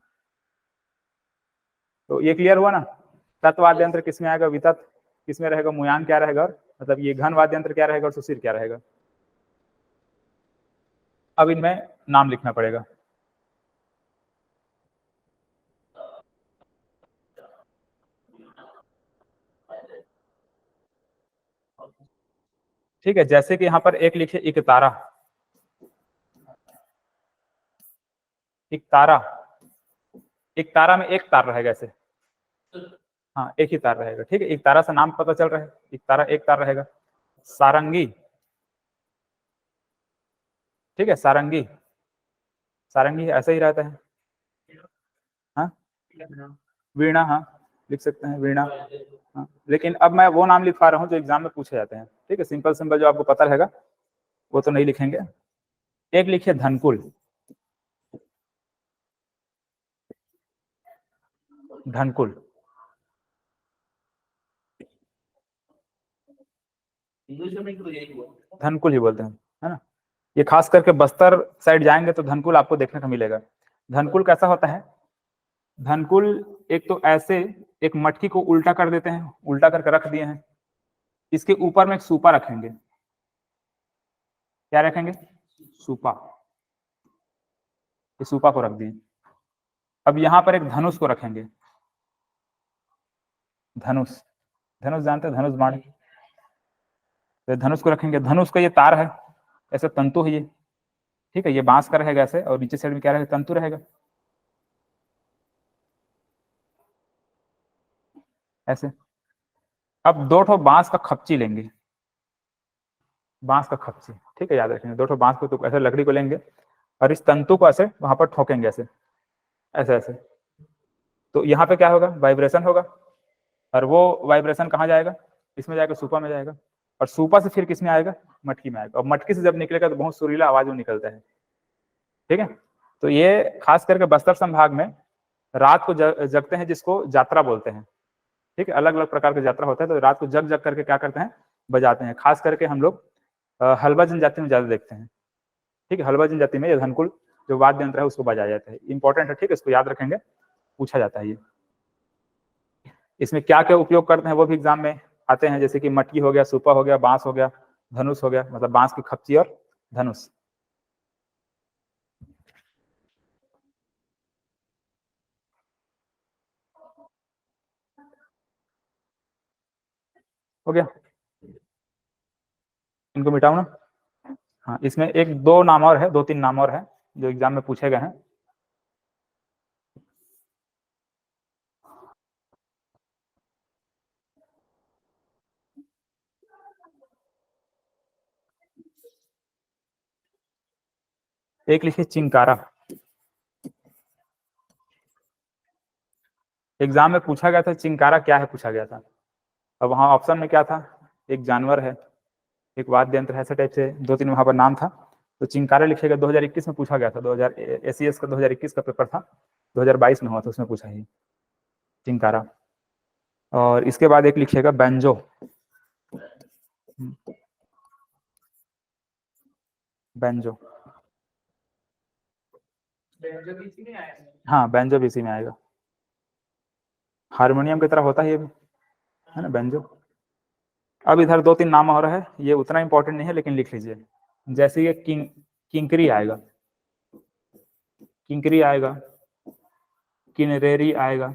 तो ये क्लियर हुआ ना। तत्व वाद्य यंत्र किस में आएगा, वितत किस में रहेगा, मुयांग क्या रहेगा, और मतलब ये घन वाद्य यंत्र क्या रहेगा, और सुशील क्या रहेगा। अब इनमें नाम लिखना पड़ेगा। ठीक है, जैसे कि यहाँ पर एक लिखे एक तारा, एक तारा, एक तारा में एक तार रहेगा ऐसे, हाँ एक ही तार रहेगा। ठीक है, एक तारा से नाम पता चल रहा है, एक तारा एक तार रहेगा। सारंगी, ठीक है, सारंगी, सारंगी ऐसा ही रहता है। हाँ, वीणा, हाँ लिख सकते हैं वीणा। हाँ, लेकिन अब मैं वो नाम लिखवा रहा हूँ जो एग्जाम में पूछे जाते हैं। ठीक है, सिंपल सिंपल जो आपको पता रहेगा वो तो नहीं लिखेंगे। एक लिखिए धनकुल, धनकुल, धनकुल ही बोलते हैं, है ना। ये खास करके बस्तर साइड जाएंगे तो धनकुल आपको देखने को मिलेगा। धनकुल कैसा होता है, धनकुल एक तो ऐसे एक मटकी को उल्टा कर देते हैं, उल्टा करके रख दिए हैं, इसके ऊपर में एक सूपा रखेंगे। क्या रखेंगे, सूपा, ये सूपा को रख दिए। अब यहाँ पर एक धनुष को रखेंगे, धनुष, धनुष जानते हैं, धनुष बाण, तो धनुष को रखेंगे। धनुष का ये तार है, ऐसे तंतु है ये, ठीक है, ये बांस का रहेगा ऐसे, और नीचे साइड में क्या रहेगा, तंतु रहेगा ऐसे। अब दो ठो बांस का खपची लेंगे, बांस का खपची, ठीक है, याद रखेंगे, दो ठो बांस को तो ऐसे लकड़ी को लेंगे, और इस तंतु को ऐसे वहां पर ठोकेंगे ऐसे, ऐसे ऐसे। तो यहाँ पे क्या होगा, वाइब्रेशन होगा, और वो वाइब्रेशन कहाँ जाएगा, इसमें जाएगा, सूपा में जाएगा, और सूपा से फिर किस में आएगा, मटकी में आएगा, और मटकी से जब निकलेगा तो बहुत सुरीला आवाज में निकलता है। ठीक है, तो ये खास करके बस्तर संभाग में रात को जगते हैं, जिसको यात्रा बोलते हैं। ठीक है, अलग अलग प्रकार का यात्रा होता है, तो रात को जग जग करके क्या करते हैं, बजाते हैं। खास करके हम लोग हलवा जनजाति में ज्यादा देखते हैं। ठीक है, हलवा जनजाति में ये धनकुल जो वाद्य यंत्र है उसको बजाया जाता है, इंपॉर्टेंट है। ठीक है, इसको याद रखेंगे, पूछा जाता है ये। इसमें क्या क्या उपयोग करते हैं वो भी एग्जाम में आते हैं, जैसे कि मटकी हो गया, सूपा हो गया, बांस हो गया, धनुष हो गया, मतलब बांस की खपची और धनुष। हो गया, इनको मिटाऊ ना। हाँ, इसमें एक दो नाम और है, दो तीन नाम और है जो एग्जाम में पूछे गए हैं। एक लिखिए चिंकारा, एग्जाम में पूछा गया था चिंकारा क्या है, पूछा गया था। अब वहाँ ऑप्शन में क्या था, एक जानवर है, एक वाद्य यंत्र है, ऐसे टाइप से दो तीन वहां पर नाम था। तो चिंकारा लिखेगा, 2021 में पूछा गया था, 2000 एसीएस का 2021 का पेपर था, 2022 में हुआ था, उसमें पूछा ही चिंकारा। और इसके बाद एक लिखिएगा बैंजो, बैंजो, हाँ बैंजो भी इसी में आएगा, हारमोनियम की तरह होता है ये भी, है ना बैंजो। अब इधर दो तीन नाम और है, ये उतना इंपॉर्टेंट नहीं है लेकिन लिख लीजिए। जैसे ये किंकरी आएगा, किंकरी आएगा, किनरेरी आएगा,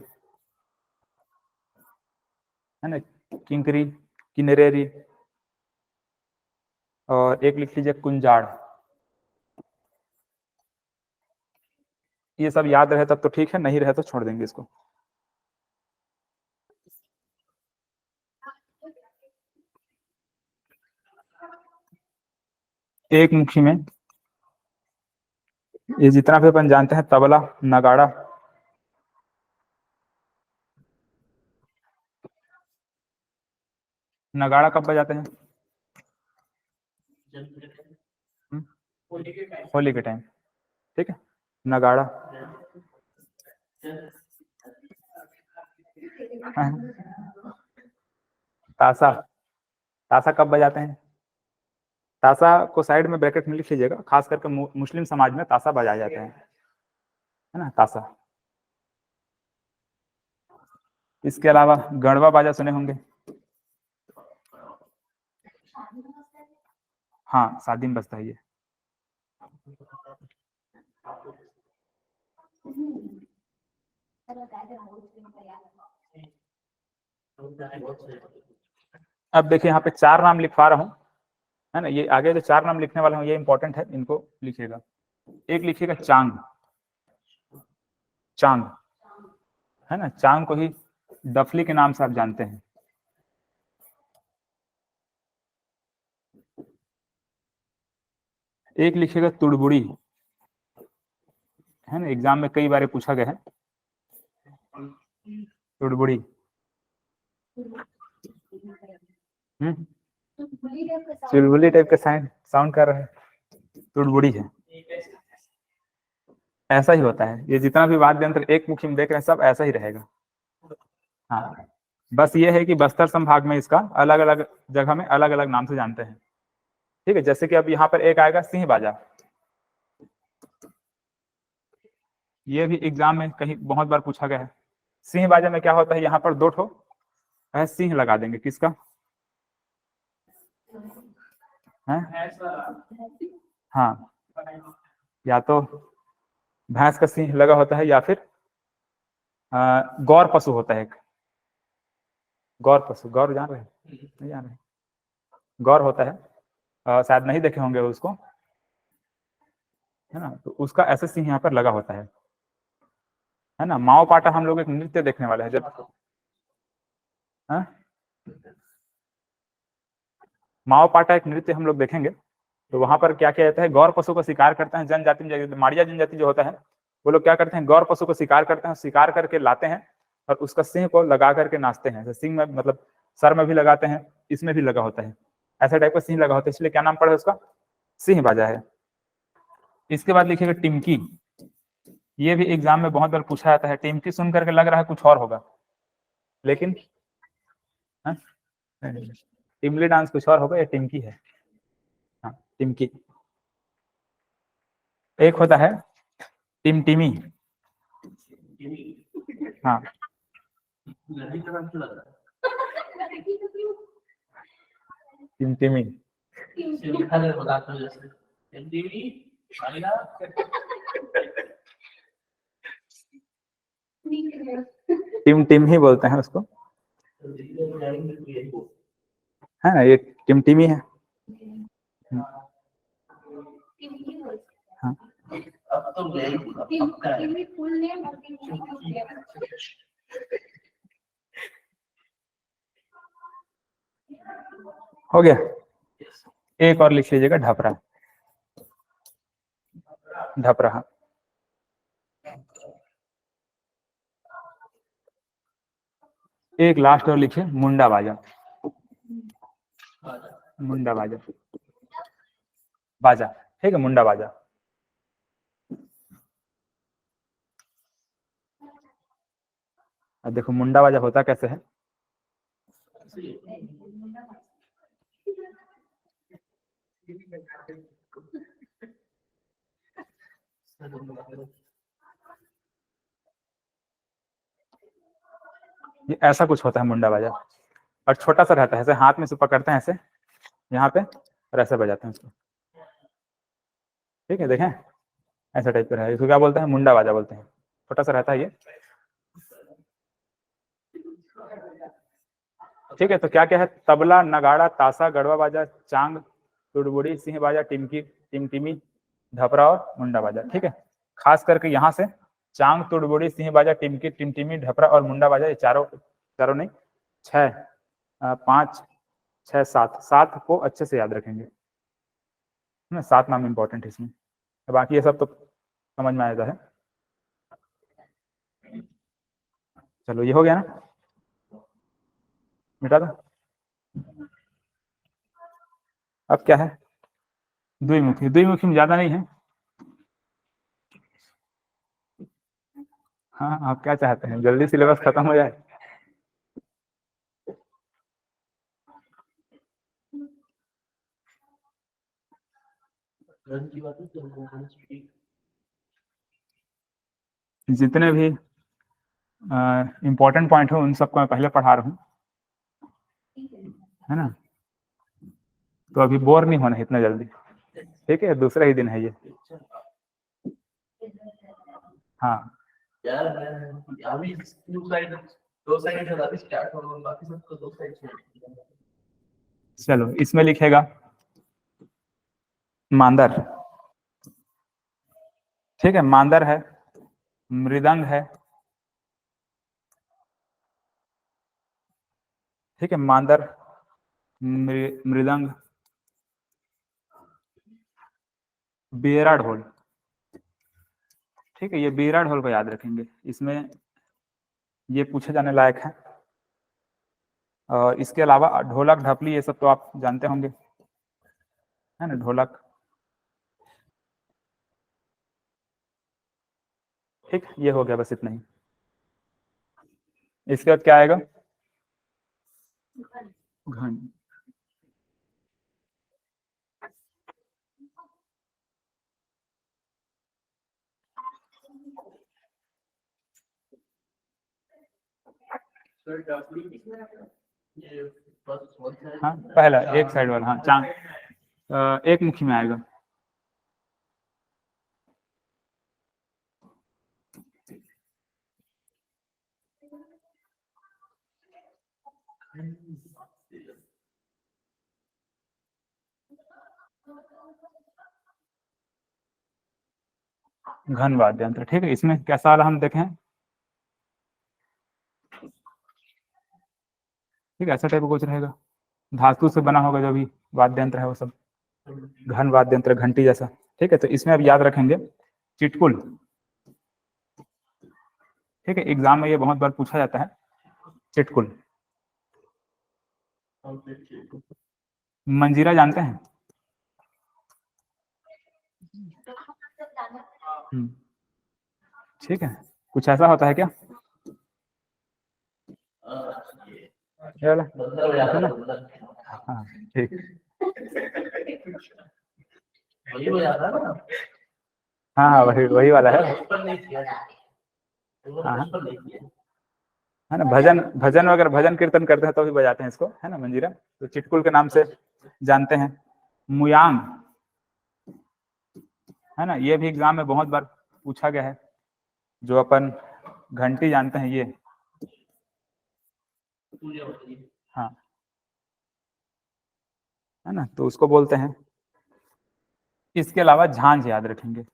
है ना, किंकरी, किनरेरी। और एक लिख लीजिए कुंजाड़। ये सब याद रहे तब तो ठीक है, नहीं रहे तो छोड़ देंगे इसको। एक मुखी में ये जितना भी अपन जानते हैं, तबला, नगाड़ा, नगाड़ा कब बजाते हैं? होली के टाइम, ठीक है। नगाड़ा, हाँ। ताशा, ताशा कब बजाते हैं? ताशा को साइड में ब्रैकेट में लिख लीजिएगा, खास करके मुस्लिम समाज में ताशा बजाया जाता है ना, ताशा। इसके अलावा गढ़वा बाजा सुने होंगे, हाँ, शादी में बजता है ये। अब देखिए यहाँ पे 4 नाम लिखवा रहा हूँ, है ना, ये आगे जो 4 नाम लिखने वाला हूँ ये इंपॉर्टेंट है, इनको लिखिएगा। एक लिखिएगा चांग, चांग, है ना, चांग को ही डफली के नाम से आप जानते हैं। एक लिखिएगा तुड़बुड़ी, है ना, एग्जाम में कई बार पूछा गया है, तुड़बुड़ी। चुलबुली टाइप का साउंड कर रहे हैं, तुड़बुड़ी है। ऐसा ही होता है, ये जितना भी वाद्य यंत्र एक मुखी में देख रहे हैं सब ऐसा ही रहेगा। हाँ, बस ये है कि बस्तर संभाग में इसका अलग अलग जगह में अलग अलग नाम से जानते हैं, ठीक है। जैसे कि अब यहाँ पर एक आएगा सिंह बाजा, ये भी एग्जाम में कहीं बहुत बार पूछा गया है। सिंह बाजा में क्या होता है, यहाँ पर 2 ठो सिंह लगा देंगे, किसका है? हाँ, या तो भैंस का सिंह लगा होता है या फिर गौर पशु होता है एक, गौर पशु, गौर जान रहे हैं? नहीं जान रहे? गौर होता है, शायद नहीं देखे होंगे उसको, है ना, तो उसका ऐसे सिंह यहाँ पर लगा होता है ना। माओ पाटा हम लोग एक नृत्य देखने वाले हैं जब, हाँ, माओ पाटा एक नृत्य हम लोग देखेंगे, तो वहां पर क्या किया जाता है, गौर पशु को शिकार करते हैं। जनजाति में, माड़िया जनजाति जो होता है, वो लोग क्या करते हैं, गौर पशु को शिकार करते हैं, शिकार करके लाते हैं और उसका सिंह को लगा करके नाचते हैं। सिंह में मतलब सर में भी लगाते हैं, इसमें भी लगा होता है, ऐसा टाइप का सिंह लगा होता है, इसलिए क्या नाम पड़ा है उसका, सिंह बाजा है। इसके बाद लिखिएगा टिमकी, ये भी एग्जाम में बहुत बार पूछा जाता है। टिमकी सुन करके लग रहा है कुछ और होगा, लेकिन टिमली डांस कुछ और होगा, ये टिमकी है। हाँ, टिमकी। एक होता है टिमटिमी, हाँ, टिमटिमी। टिम ही बोलते हैं उसको, है ना, ये टिमटिमी है। हाँ, हो गया। एक और लिख लीजिएगा ढपरा, ढपरा। एक लास्ट और लिखिए मुंडा बाजा, मुंडा बाजा, बाजा, ठीक है, मुंडा बाजा। अब देखो मुंडा बाजा होता कैसे है, ये ऐसा कुछ होता है मुंडा बाजा, और छोटा सा रहता है, ऐसे हाथ में से पकड़ते हैं ऐसे यहाँ पे और ऐसे बजाते हैं उसको, ठीक है, देखें ऐसा टाइप का है, इसको क्या बोलते हैं, मुंडा बाजा बोलते हैं। छोटा सा रहता है ये, ठीक है, तो क्या क्या है, तबला, नगाड़ा, ताशा, गढ़वा बाजा, चांग, तुड़बुड़ी, सिंह बाजा, टिमकी, टिमटिमी, धपरा और मुंडा बाजा। ठीक है, खास करके यहाँ से चांग, तुड़बुड़ी, सिंह बाजा, टिमकी, टिमटिमी, ढपरा और मुंडा बाजा, ये चारों चारों नहीं, 6, 5, 6, 7 को अच्छे से याद रखेंगे ना, 7 नाम इंपॉर्टेंट है इसमें, बाकी ये सब तो समझ में आएगा है। चलो ये हो गया ना, मिटा दो। अब क्या है, द्विमुखी। द्विमुखी में ज्यादा नहीं है। हाँ, आप क्या चाहते हैं, जल्दी सिलेबस खत्म हो जाए? जितने भी इम्पोर्टेंट पॉइंट हो उन सबको मैं पहले पढ़ा रहा हूँ, है ना, तो अभी बोर नहीं होना है इतना जल्दी। ठीक है, दूसरा ही दिन है ये। हाँ, यार अभी दो साइड स्टार्ट होगा, बाकी सब तो 2 साइड से। चलो इसमें लिखेगा मांदर। ठीक है, मांदर है, मृदंग है। ठीक है, मांदर, मृदंग, बेरा ढोल। ठीक है, ये बेरा ढोल को याद रखेंगे, इसमें ये पूछे जाने लायक है। और इसके अलावा ढोलक, ढपली, ये सब तो आप जानते होंगे, है ना, ढोलक। ठीक, ये हो गया, बस इतना ही। इसके बाद क्या आएगा, घन। हाँ, पहला एक साइड वाला, हाँ, चांद, एक मुखी में आएगा। घन वाद्य यंत्र। ठीक है, इसमें कैसा वाला हम देखें, ठीक है, ऐसा टाइप का कुछ रहेगा, धातु से बना होगा जो भी वाद्य यंत्र है वो सब, घन वाद्य यंत्र, घंटी जैसा। ठीक है, तो इसमें अब याद रखेंगे चिटकुल। ठीक है, एग्जाम में ये बहुत बार पूछा जाता है, चिटकुल। मंजीरा जानते हैं? ठीक है, कुछ ऐसा होता है क्या, ये वाला? हाँ, ठीक। हाँ हाँ, वही वही वाला है। हाँ, है ना, भजन भजन वगैरह, भजन कीर्तन करते हैं तो भी बजाते हैं इसको, है ना, मंजीरा। तो चिटकुल के नाम से जानते हैं। मुयांग, है ना, ये भी एग्जाम में बहुत बार पूछा गया है। जो अपन घंटी जानते हैं ये, हाँ, है ना, तो उसको बोलते हैं। इसके अलावा झांझ याद रखेंगे,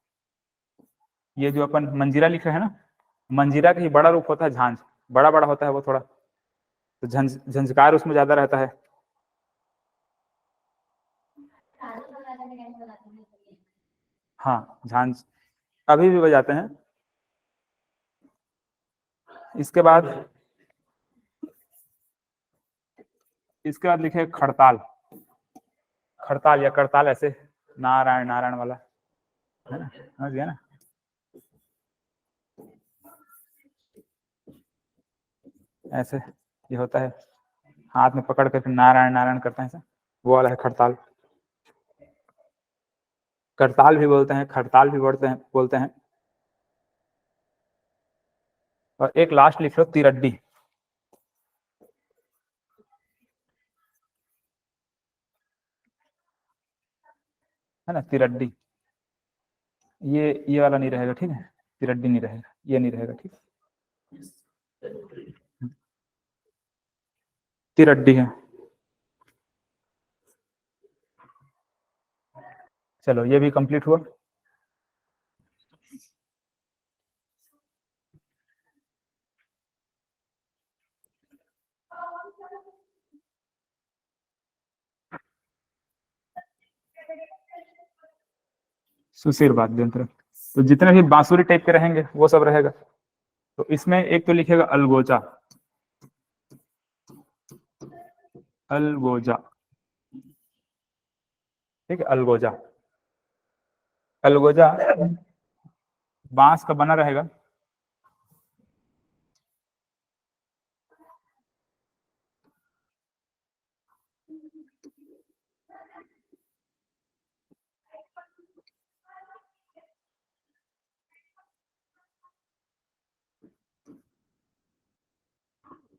ये जो अपन मंजीरा लिख रहे हैं ना, मंजीरा का ही बड़ा रूप होता है झांझ, बड़ा बड़ा होता है वो थोड़ा, तो झंझकार उसमें ज्यादा रहता है। हाँ, झांझ अभी भी बजाते हैं। इसके बाद लिखे खड़ताल। खड़ताल या करताल, ऐसे नारायण नारायण वाला, है ना, समझ गया ना। ऐसे ये होता है, हाथ में पकड़ कर नारायण नारायण करते हैं, ऐसा, वो वाला है खड़ताल। करताल भी बोलते हैं, खड़ताल भी बोलते हैं। और एक लास्ट लिख लो, तिरड्डी। है ना, तिरड्डी, ये वाला नहीं रहेगा, ठीक है, तिरड्डी नहीं रहेगा, ये नहीं रहेगा, ठीक है। तिरड्डी है। चलो ये भी कंप्लीट हुआ। सुशीर वाद्य यंत्र, तो जितने भी बांसुरी टाइप के रहेंगे वो सब रहेगा। तो इसमें एक तो लिखेगा अलगोजा, अलगोजा, ठीक है, अलगोजा। अलगोजा बांस का बना रहेगा,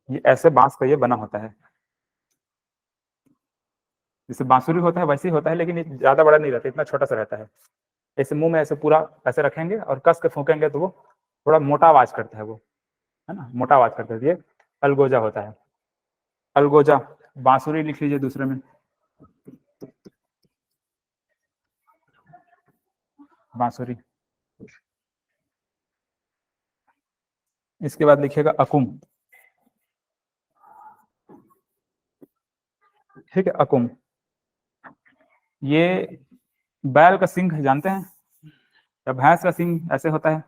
ये ऐसे बांस का ये बना होता है, जैसे बांसुरी होता है वैसे ही होता है, लेकिन ये ज्यादा बड़ा नहीं रहता, इतना छोटा सा रहता है। ऐसे मुंह में ऐसे पूरा ऐसे रखेंगे और कस के फूकेंगे तो वो थोड़ा मोटा आवाज करता है, वो है ना, मोटा आवाज करता है, ये अलगोजा होता है। अलगोजा बांसुरी लिख लीजिए दूसरे में, बांसुरी। इसके बाद लिखिएगा अकुम, ठीक है, अकुम। ये बैल का सिंग जानते हैं, या भैंस का सिंग ऐसे होता है,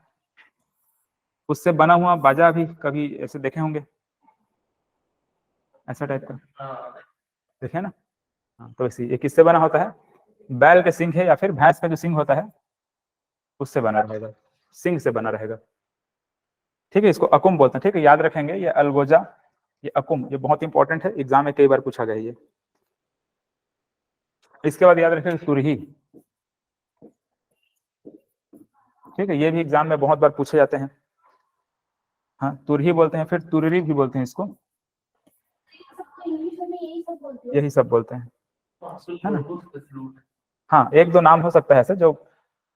उससे बना हुआ बाजा भी कभी ऐसे देखे होंगे, ऐसा टाइप का देखे ना। हाँ, तो इसी ये किससे बना होता है, बैल के सिंग है या फिर भैंस का जो सिंग होता है उससे बना रहेगा, सिंग से बना रहेगा, ठीक है। इसको अकुम बोलते हैं, ठीक है, याद रखेंगे। ये अलगोजा, ये अकुम, ये बहुत इंपॉर्टेंट है, एग्जाम में कई बार पूछा गया ये। इसके बाद याद रखेंगे तुरही, ठीक है, ये भी एग्जाम में बहुत बार पूछे जाते हैं। हाँ, तुरही बोलते हैं, फिर तुररी भी बोलते हैं इसको, यही सब बोलते हैं, है ना। हाँ, एक दो नाम हो सकता है ऐसे जो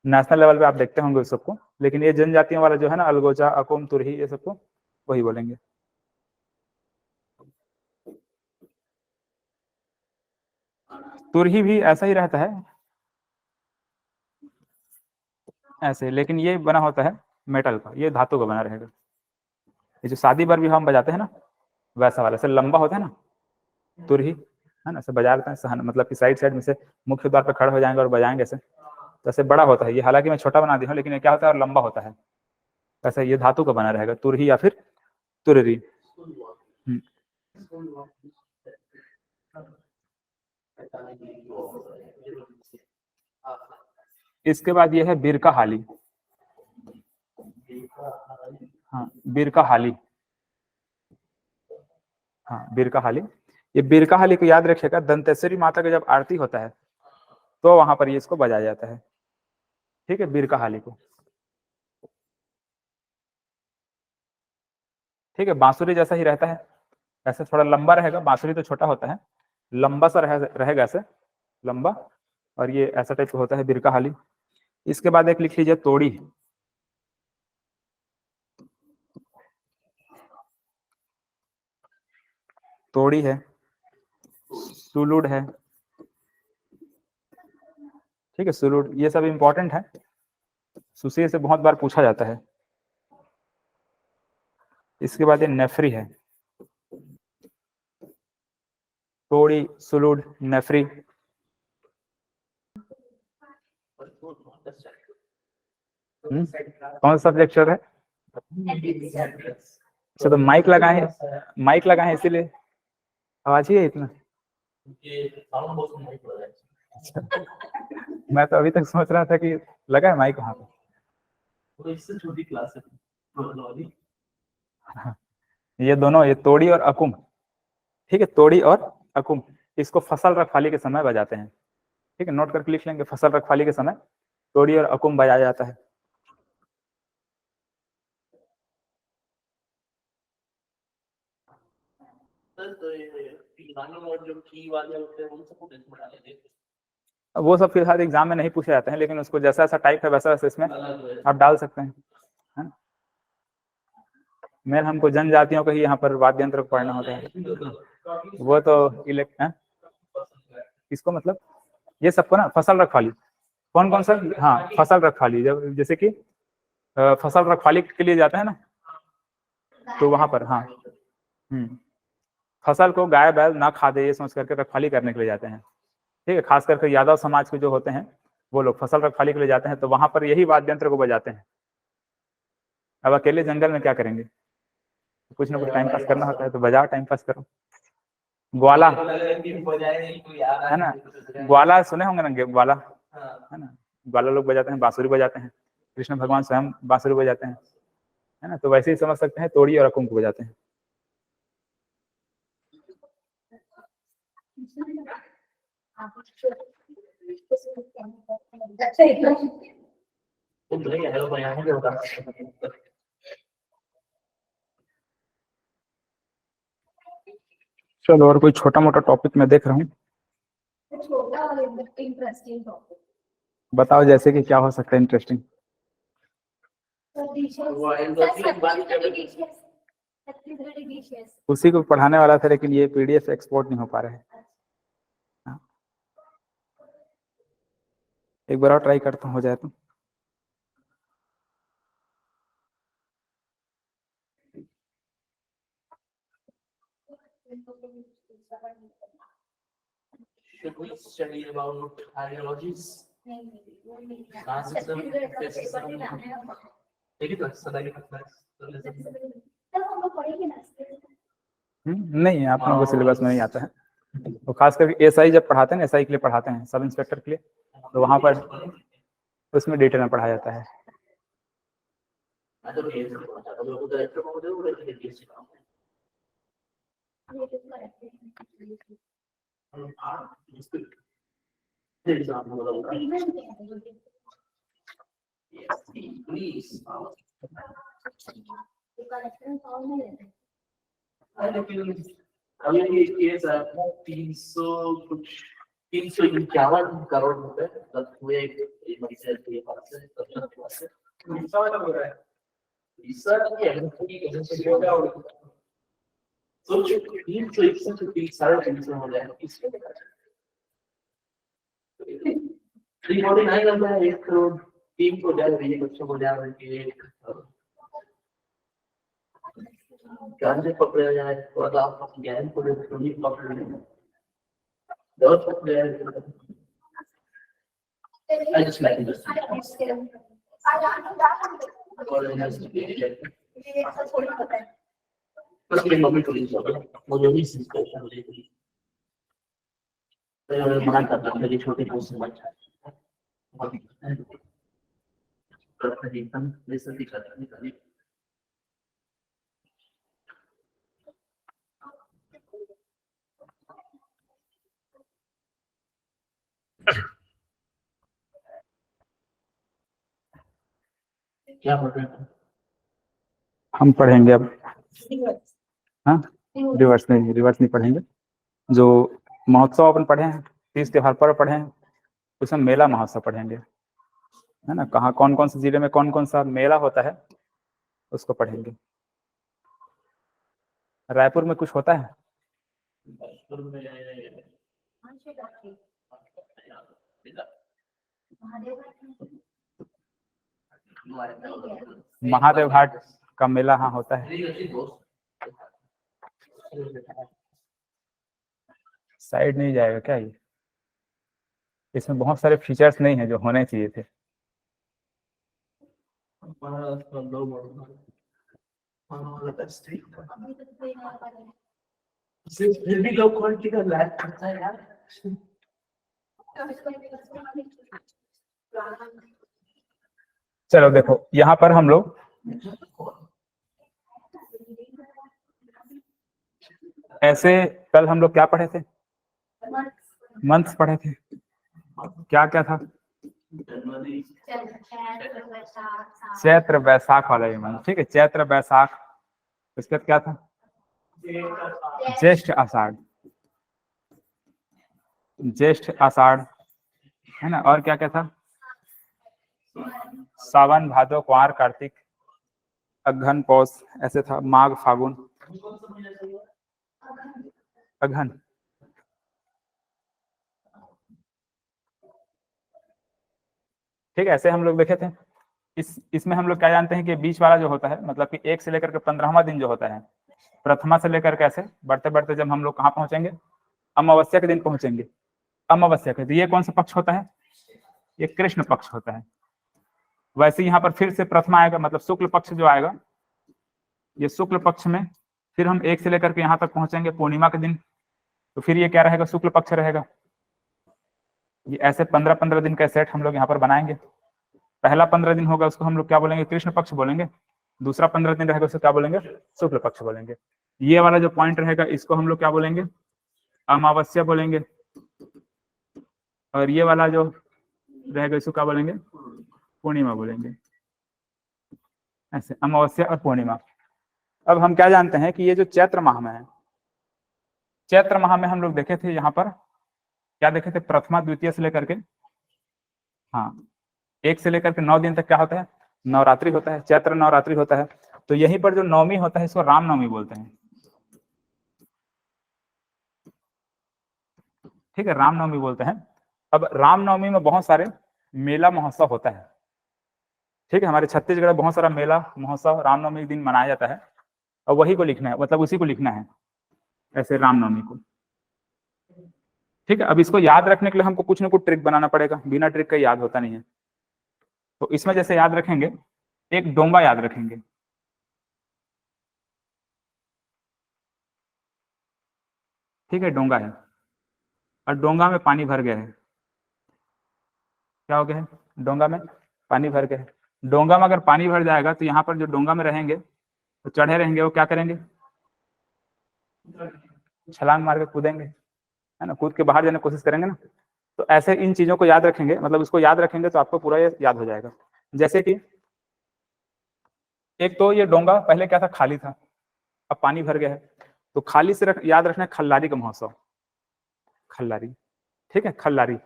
नेशनल लेवल पे आप देखते होंगे उस सबको, लेकिन ये जनजातियों वाला जो है ना, अलगोजा, अकुम, तुरही, ये सबको वही बोलेंगे। तुरही भी ऐसा ही रहता है ऐसे, लेकिन ये बना होता है मेटल का, ये धातु का बना रहेगा। ये जो शादी पर भी हम बजाते हैं ना, वैसा वाला, ऐसे लंबा होता है ना तुरही, है ना, ऐसे बजा लेते हैं सहन, मतलब कि साइड साइड में से मुख्य द्वार पर खड़े हो जाएंगे और बजाएंगे ऐसे, तो ऐसे बड़ा होता है ये, हालांकि मैं छोटा बना दी हूँ, लेकिन ये क्या होता है और लंबा होता है, ऐसा ये धातु का बना रहेगा, तुरही या फिर तुररी। इसके बाद ये है बिरका हाली, हाँ, बिरका हाली, हाँ, बिरका हाली। ये बिरका हाली को याद रखिएगा, दंतेश्वरी माता का जब आरती होता है तो वहां पर ये इसको बजाया जाता है, ठीक है, बिरका हाली को, ठीक है। बांसुरी जैसा ही रहता है, ऐसे थोड़ा लंबा रहेगा, बांसुरी तो छोटा होता है, लंबा सा रहेगा ऐसे लंबा, और ये ऐसा टाइप का होता है बिरका हाली। इसके बाद एक लिख लीजिए तोड़ी, तोड़ी है, सुलुड है, ठीक है, सुलुड, ये सब इंपॉर्टेंट है, सुशीर से बहुत बार पूछा जाता है। इसके बाद ये नेफ्री है, तोड़ी, सुलुड, नेफ्री। कौन सा सब्जेक्ट चल रहा है? अच्छा, तो माइक लगाए, माइक लगाए इसीलिए आवाज ही है इतना। अच्छा, मैं तो अभी तक सोच रहा था कि लगा है माइक वहां पे। इससे छोटी क्लास है, ये दोनों, ये तोड़ी और अकुम, ठीक है, तोड़ी और अकुम, इसको फसल रखवाली के समय बजाते हैं, ठीक है, नोट करके लिख लेंगे, फसल रखवाली के समय तोड़ी और अकुम बजाया जाता है। वो सब फिलहाल एग्जाम में नहीं पूछे जाते हैं, लेकिन उसको जैसा ऐसा टाइप है वैसा वैसा इसमें आप डाल सकते हैं, है ना। मेन हमको जनजातियों का ही यहाँ पर वाद्य यंत्र पढ़ना होता है। वो तो इलेक्ट है किसको, मतलब ये सबको ना फसल रखवाली, कौन कौन सा, हाँ फसल रखवाली, जब जैसे कि फसल रखवाली के लिए जाते हैं ना, तो वहां पर हाँ फसल को गाय बैल ना खा दे ये सोच करके रखवाली करने के लिए जाते हैं, ठीक है। खास करके यादव समाज के जो होते हैं वो लोग फसल रखवाली के लिए जाते हैं, तो वहां पर यही वाद्य यंत्र को बजाते हैं। अब अकेले जंगल में क्या करेंगे, कुछ ना कुछ टाइम पास करना होता है, तो बजाओ, टाइम पास करो। ग्वाला है ना, ग्वाला सुने होंगे ना, ग्वाला है ना, ग्वाला लोग बजाते हैं, बांसुरी बजाते हैं, कृष्ण भगवान स्वयं बांसुरी बजाते हैं, है ना। तो वैसे ही समझ सकते हैं तोड़ी और अकुम को बजाते हैं। चलो और कोई छोटा मोटा टॉपिक मैं देख रहा हूँ, बताओ जैसे कि क्या हो सकता है इंटरेस्टिंग। उसी को पढ़ाने वाला था, लेकिन ये पीडीएफ एक्सपोर्ट नहीं हो पा रहा है। एक बार और ट्राई करता हूँ, हो जाए तो। Should we study about ideologies? नहीं, आप लोगों को सिलेबस में नहीं आता है। तो खास करके एसआई जब पढ़ाते हैं ना, एसआई के लिए पढ़ाते हैं, सब इंस्पेक्टर के लिए, तो वहाँ पर उसमें डिटेल में पढ़ाया जाता है। कुछ 351 करोड़ रुपए हुए एक करोड़ 3 को जा रही है, बच्चों को जा रही है, गांजे पकड़े जाए तो आप ज्ञान को थोड़ी पकड़ लें, दौड़ पकड़े I just like this. First thing I'm going to मुझे भी सिस्टम मुझे मना करता हूँ मेरी छोटी पोस्ट में बच्चा एकदम लिसन भी करता नहीं। क्या पढ़ रहे हैं? हम पढ़ेंगे अब, हाँ रिवर्स नहीं पढ़ेंगे। जो महोत्सव अपन पढ़े हैं, 30 त्योहार पर्व पढ़े हैं, उसमें मेला महोत्सव पढ़ेंगे, है ना। कहाँ कौन कौन से जिले में कौन कौन सा मेला होता है उसको पढ़ेंगे। रायपुर में कुछ होता है, महादेव घाट का मेला हाँ होता है। साइड नहीं जाएगा क्या ये, इसमें बहुत सारे फीचर्स नहीं है जो होने चाहिए थे। फिर भी लोग क्वालिटी का लैग करता है यार। चलो देखो यहाँ पर हम लोग ऐसे, कल हम लोग क्या पढ़े थे, मंथ पढ़े थे, क्या क्या था, चैत्र वैशाख वाला ये मंथ, ठीक है। चैत्र वैशाख, उसके बाद क्या था, ज्येष्ठ आषाढ़, ज्येष्ठ आषाढ़, है ना। और क्या क्या था, सावन भादो कुंवार कार्तिक अघन पौष, ऐसे था, माघ फागुन, अघन। ठीक है, ऐसे हम लोग देखे थे। इसमें हम लोग क्या जानते हैं कि बीच वाला जो होता है, मतलब कि 1 से लेकर के 15वां दिन जो होता है, प्रथमा से लेकर कैसे बढ़ते बढ़ते जब हम लोग कहाँ पहुंचेंगे, अमावस्या के दिन पहुंचेंगे। अमावस्या के, तो ये कौन सा पक्ष होता है, ये कृष्ण पक्ष होता है। वैसे यहाँ पर फिर से प्रथमा आएगा, मतलब शुक्ल पक्ष जो आएगा, ये शुक्ल पक्ष में फिर हम 1 से लेकर के यहाँ तक पहुंचेंगे पूर्णिमा के दिन, तो फिर ये क्या रहेगा, शुक्ल पक्ष रहेगा। ये ऐसे 15-15 दिन का सेट हम लोग यहाँ पर बनाएंगे। पहला 15 दिन होगा उसको हम लोग क्या बोलेंगे, कृष्ण पक्ष बोलेंगे। दूसरा 15 दिन रहेगा उसको क्या बोलेंगे, शुक्ल पक्ष बोलेंगे। ये वाला जो पॉइंट रहेगा इसको हम लोग क्या बोलेंगे, अमावस्या बोलेंगे। और ये वाला जो रहेगा इसको क्या बोलेंगे, पूर्णिमा बोलेंगे। ऐसे अमावस्या और पूर्णिमा। अब हम क्या जानते हैं कि ये जो चैत्र माह में है, चैत्र माह में हम लोग देखे थे यहाँ पर क्या देखे थे, प्रथमा द्वितीय से लेकर के, हाँ, 1 से लेकर के 9 दिन तक क्या होता है, नवरात्रि होता है, चैत्र नवरात्रि होता है। तो यहीं पर जो नवमी होता है इसको रामनवमी बोलते हैं। ठीक है, रामनवमी बोलते हैं। अब रामनवमी में बहुत सारे मेला महोत्सव होता है। ठीक है, हमारे छत्तीसगढ़ में बहुत सारा मेला महोत्सव रामनवमी के दिन मनाया जाता है, और वही को लिखना है, मतलब उसी को लिखना है ऐसे रामनवमी को। ठीक है, अब इसको याद रखने के लिए हमको कुछ ना कुछ ट्रिक बनाना पड़ेगा, बिना ट्रिक का याद होता नहीं है। तो इसमें जैसे याद रखेंगे, एक डोंगा याद रखेंगे। ठीक है, डोंगा है और डोंगा में पानी भर गया है। क्या हो गया है, डोंगा में पानी भर गया है। डोंगा में अगर पानी भर जाएगा तो यहाँ पर जो डोंगा में रहेंगे, तो चढ़े रहेंगे, वो क्या करेंगे, छलांग मार के कूदेंगे, है ना, कूद के बाहर जाने की कोशिश करेंगे ना। तो ऐसे इन चीजों को याद रखेंगे, मतलब इसको याद रखेंगे तो आपको पूरा ये याद हो जाएगा। जैसे कि एक तो ये डोंगा पहले क्या था, खाली था, अब पानी भर गया है, तो खाली से याद रखना है खल्लारी का महोत्सव, खल्लारी। ठीक है, खल्लारी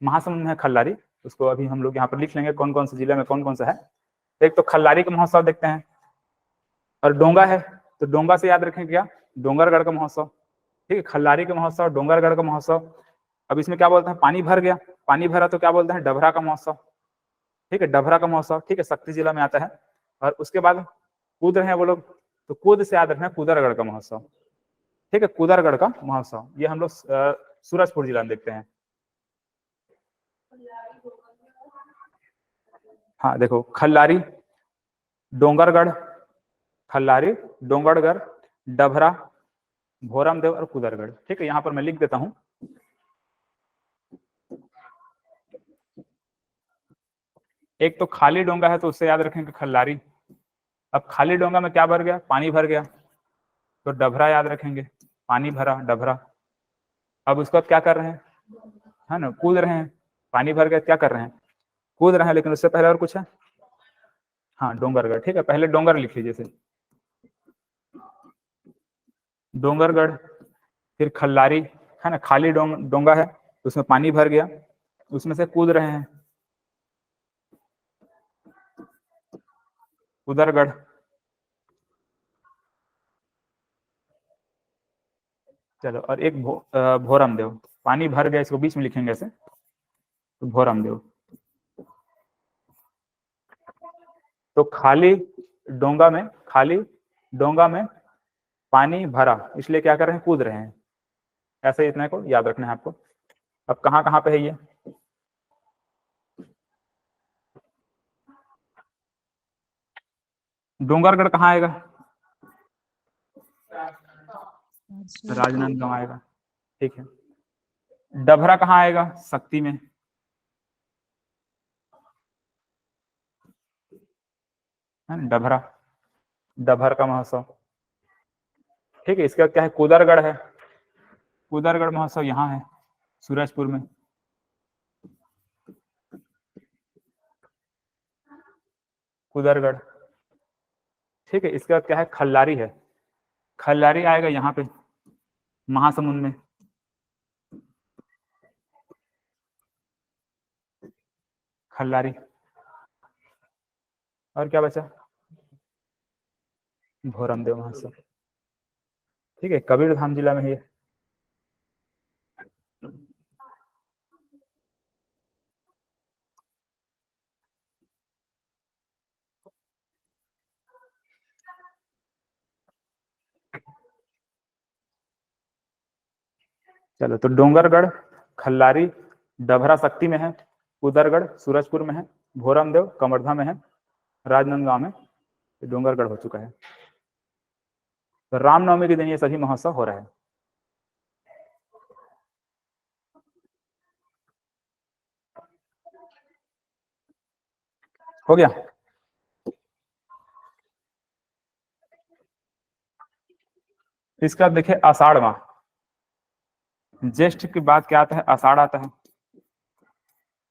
महासमुंद में है खल्लारी, उसको अभी हम लोग यहाँ पर लिख लेंगे कौन कौन से जिले में कौन कौन सा है। एक तो खल्लारी का महोत्सव देखते हैं, और डोंगा है तो डोंगा से याद रखेंगे क्या, डोंगरगढ़ का महोत्सव। ठीक है, खल्लारी का महोत्सव, डोंगरगढ़ का महोत्सव। अब इसमें क्या बोलते हैं, पानी भर गया, पानी भरा तो क्या बोलते हैं, डभरा का महोत्सव। ठीक है, डभरा का महोत्सव, ठीक है, शक्ति जिला में आता है। और उसके बाद कूद रहे हैं वो लोग, तो कूद से याद रखना है कुदरगढ़ का महोत्सव। ठीक है, कुदरगढ़ का महोत्सव ये हम लोग सूरजपुर जिला में देखते हैं। हाँ देखो, खल्लारी, डोंगरगढ़, खल्लारी, डोंगरगढ़, डभरा, भोरमदेव और कुदरगढ़। ठीक है, यहाँ पर मैं लिख देता हूँ। एक तो खाली डोंगा है तो उससे याद रखेंगे खल्लारी। अब खाली डोंगा में क्या भर गया, पानी भर गया, तो डभरा याद रखेंगे, पानी भरा, डभरा। अब उसके बाद क्या कर रहे हैं, है ना, कूद रहे हैं, पानी भर गया, क्या कर रहे हैं, कूद रहे हैं। लेकिन उससे पहले और कुछ है, हाँ, डोंगरगढ़। ठीक है, पहले डोंगर लिख लीजिए, जैसे डोंगरगढ़, फिर खल्लारी, है ना, खाली डोंगा है, उसमें पानी भर गया, उसमें से कूद रहे हैं, कुदरगढ़। चलो, और एक भोरमदेव, पानी भर गया, इसको बीच में लिखेंगे ऐसे, तो भोरमदेव। तो खाली डोंगा में पानी भरा, इसलिए क्या कर रहे हैं, कूद रहे हैं। ऐसे इतने को याद रखना है आपको। अब कहाँ कहाँ पे है ये, डोंगरगढ़ कहाँ आएगा, राजनांदगांव आएगा। ठीक है, डभरा कहाँ आएगा, शक्ति में, है ना, डभरा, डभर का महोत्सव। ठीक है, इसका क्या है, कुदरगढ़ है, कुदरगढ़ महोत्सव यहाँ है सूरजपुर में। कुदरगढ़। ठीक है, इसका क्या है, खल्लारी है, खल्लारी आएगा यहाँ पे महासमुंद में। खल्लारी, और क्या बचा, भोरमदेव महोत्सव। ठीक है, कबीरधाम जिला में है ये। चलो, तो डोंगरगढ़, खल्लारी, डभरा शक्ति में है, उदरगढ़ सूरजपुर में है, भोरमदेव कवर्धा में है, राजनांदगांव में, डोंगरगढ़ हो चुका है। तो रामनवमी के दिन ये सभी महोत्सव हो रहे हैं। हो गया। इसके बाद देखिए आषाढ़ माह, ज्येष्ठ के बाद क्या आता है, आषाढ़ आता है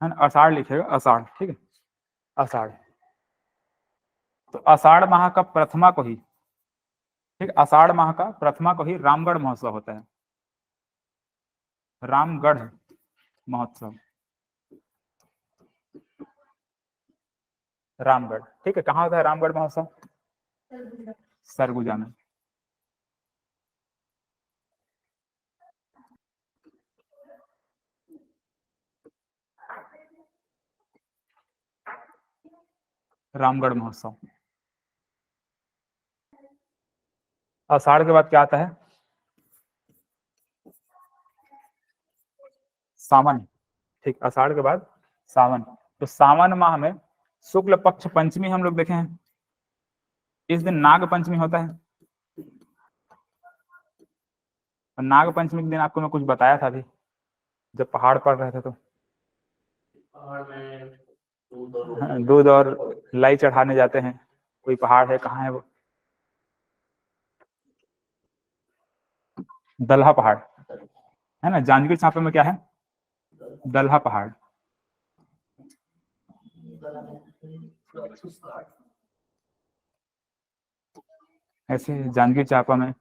ना, आषाढ़ लिखेगा, आषाढ़, ठीक है, आषाढ़। तो आषाढ़ माह का प्रथमा को ही, ठीक, आषाढ़ माह का प्रथमा को ही रामगढ़ महोत्सव होता है, रामगढ़ महोत्सव, रामगढ़, ठीक है। कहाँ होता है रामगढ़ महोत्सव? सरगुजा में। रामगढ़ महोत्सव। आषाढ़ के बाद क्या आता है? सावन, ठीक, आषाढ़ के बाद सावन। तो सावन माह में शुक्ल पक्ष पंचमी हम लोग देखे हैं, इस दिन नाग पंचमी होता है। और नाग पंचमी के दिन आपको मैं कुछ बताया था अभी जब पहाड़ पर रहे थे, तो पहाड़ में दूध और लाई चढ़ाने जाते हैं। कोई पहाड़ है, कहाँ है वो? दलहा पहाड़ है ना, जांजगीर चांपा में क्या है? दलहा पहाड़। ऐसे जांजगीर चांपा में,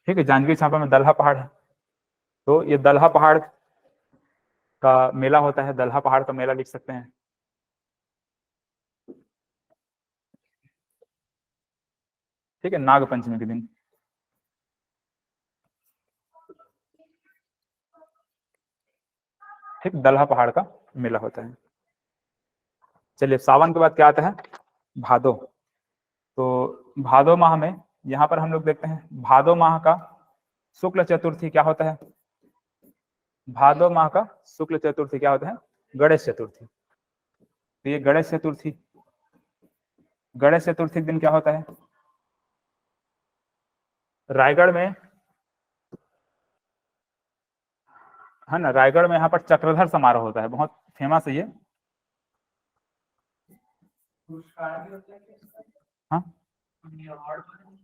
ठीक है, जांजगीर चांपा में दलहा पहाड़ है। तो ये दलहा पहाड़ का मेला होता है, दलहा पहाड़ का मेला लिख सकते हैं। ठीक है, नाग पंचमी के दिन। ठीक, दलहा पहाड़ का मेला होता है। चलिए, सावन के बाद क्या आता है? भादो। तो भादो माह में यहाँ पर हम लोग देखते हैं, भादो माह का शुक्ल चतुर्थी क्या होता है? भादो माह का शुक्ल चतुर्थी क्या होता है? गणेश चतुर्थी। तो ये गणेश चतुर्थी, गणेश चतुर्थी के दिन क्या होता है? रायगढ़ में, है ना, रायगढ़ में यहाँ पर चक्रधर समारोह होता है, बहुत फेमस है ये। हाँ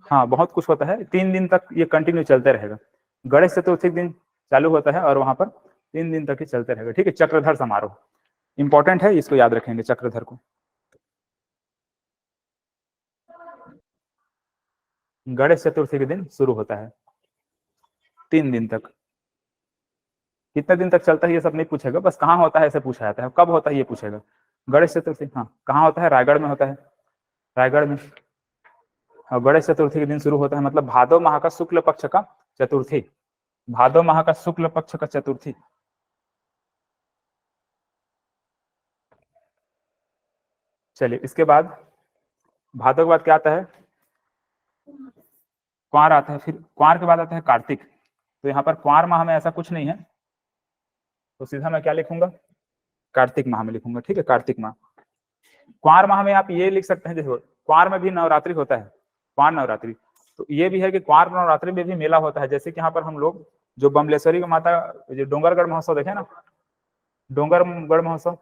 हाँ, बहुत कुछ होता है, 3 दिन तक ये कंटिन्यू चलते रहेगा। गणेश चतुर्थी के दिन चालू होता है और वहां पर 3 दिन तक ही चलते रहेगा। ठीक है, चक्रधर समारोह इंपॉर्टेंट है, इसको याद रखेंगे, चक्रधर को। गणेश चतुर्थी के दिन शुरू होता है, 3 दिन तक। कितने दिन तक चलता है ये सब नहीं पूछेगा, बस कहाँ होता है ऐसे पूछा जाता है, कब होता है ये पूछेगा। गणेश चतुर्थी, हाँ, कहाँ होता है? रायगढ़ में होता है, रायगढ़ में। और गणेश चतुर्थी के दिन शुरू होता है, मतलब भादो माह का शुक्ल पक्ष का चतुर्थी, भादो माह का शुक्ल पक्ष का चतुर्थी। चलिए, इसके बाद भादो के बाद क्या आता है? क्वार आता है। फिर क्वार के बाद आता है कार्तिक। तो यहाँ पर क्वार माह में ऐसा कुछ नहीं है, तो सीधा मैं क्या लिखूंगा? कार्तिक माह में लिखूंगा। ठीक है, कार्तिक माह। क्वार माह में आप ये लिख सकते हैं, जैसे क्वार में भी नवरात्रि होता है, क्वार नवरात्रि। तो ये भी है कि क्वार नवरात्रि में भी मेला होता है, जैसे कि यहाँ पर हम लोग जो बमलेश्वरी माता, जो डोंगरगढ़ महोत्सव देखे ना, डोंगरगढ़ महोत्सव,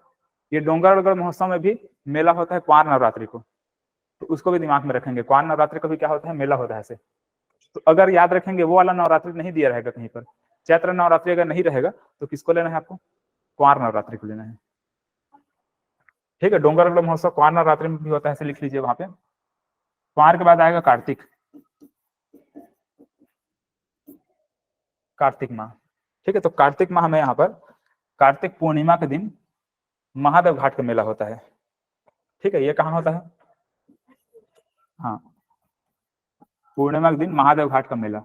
ये डोंगरगढ़ महोत्सव में भी मेला होता है क्वार नवरात्रि को। तो उसको भी दिमाग में रखेंगे, क्वार नवरात्रि का भी क्या होता है? मेला होता है ऐसे। तो अगर याद रखेंगे, वो वाला नवरात्रि नहीं दिया रहेगा कहीं पर, चैत्र नवरात्रि अगर नहीं रहेगा तो किसको लेना है आपको? क्वार नवरात्रि को लेना है। ठीक है, डोंगरगढ़ महोत्सव क्वार नवरात्रि में भी होता है, ऐसे लिख लीजिए वहां पे। क्वार के बाद आएगा कार्तिक, कार्तिक माह। ठीक है, तो कार्तिक माह में यहाँ पर कार्तिक पूर्णिमा के दिन महादेव घाट का मेला होता है। ठीक है, ये कहाँ होता है? हाँ, पूर्णिमा के दिन महादेव घाट का मेला।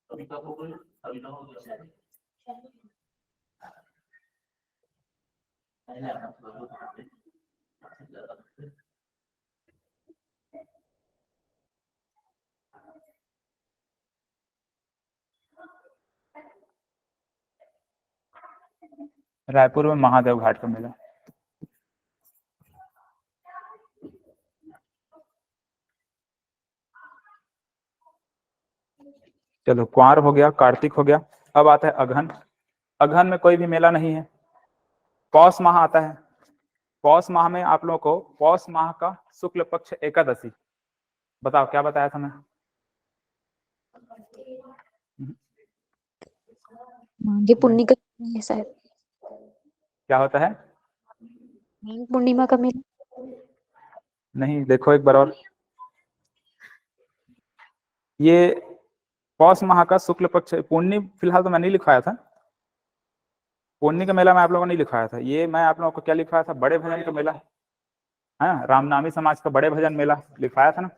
अभी तक हो गई, अभी तक हो गया। पहले आप रायपुर में महादेव घाट का मेला। चलो कुंवार हो गया, कार्तिक हो गया, अब आता है अगहन। अगहन में कोई भी मेला नहीं है। पौष माह आता है। पौष माह में आप लोगों को पौष माह का शुक्ल पक्ष एकादशी, बताओ क्या बताया था मैं? माघी पूर्णिमा का है शायद, क्या होता है? माघी पूर्णिमा का मेला। नहीं, देखो एक बार और। ये पौष माह का शुक्ल पक्ष पूर्णी फिलहाल तो मैं नहीं लिखवाया था। पूर्णी का मेला मैं आप लोगों को नहीं लिखवाया था। ये मैं आप लोगों को क्या लिखवाया था? बड़े भजन का मेला है ना, रामनामी समाज का बड़े भजन मेला लिखवाया था ना।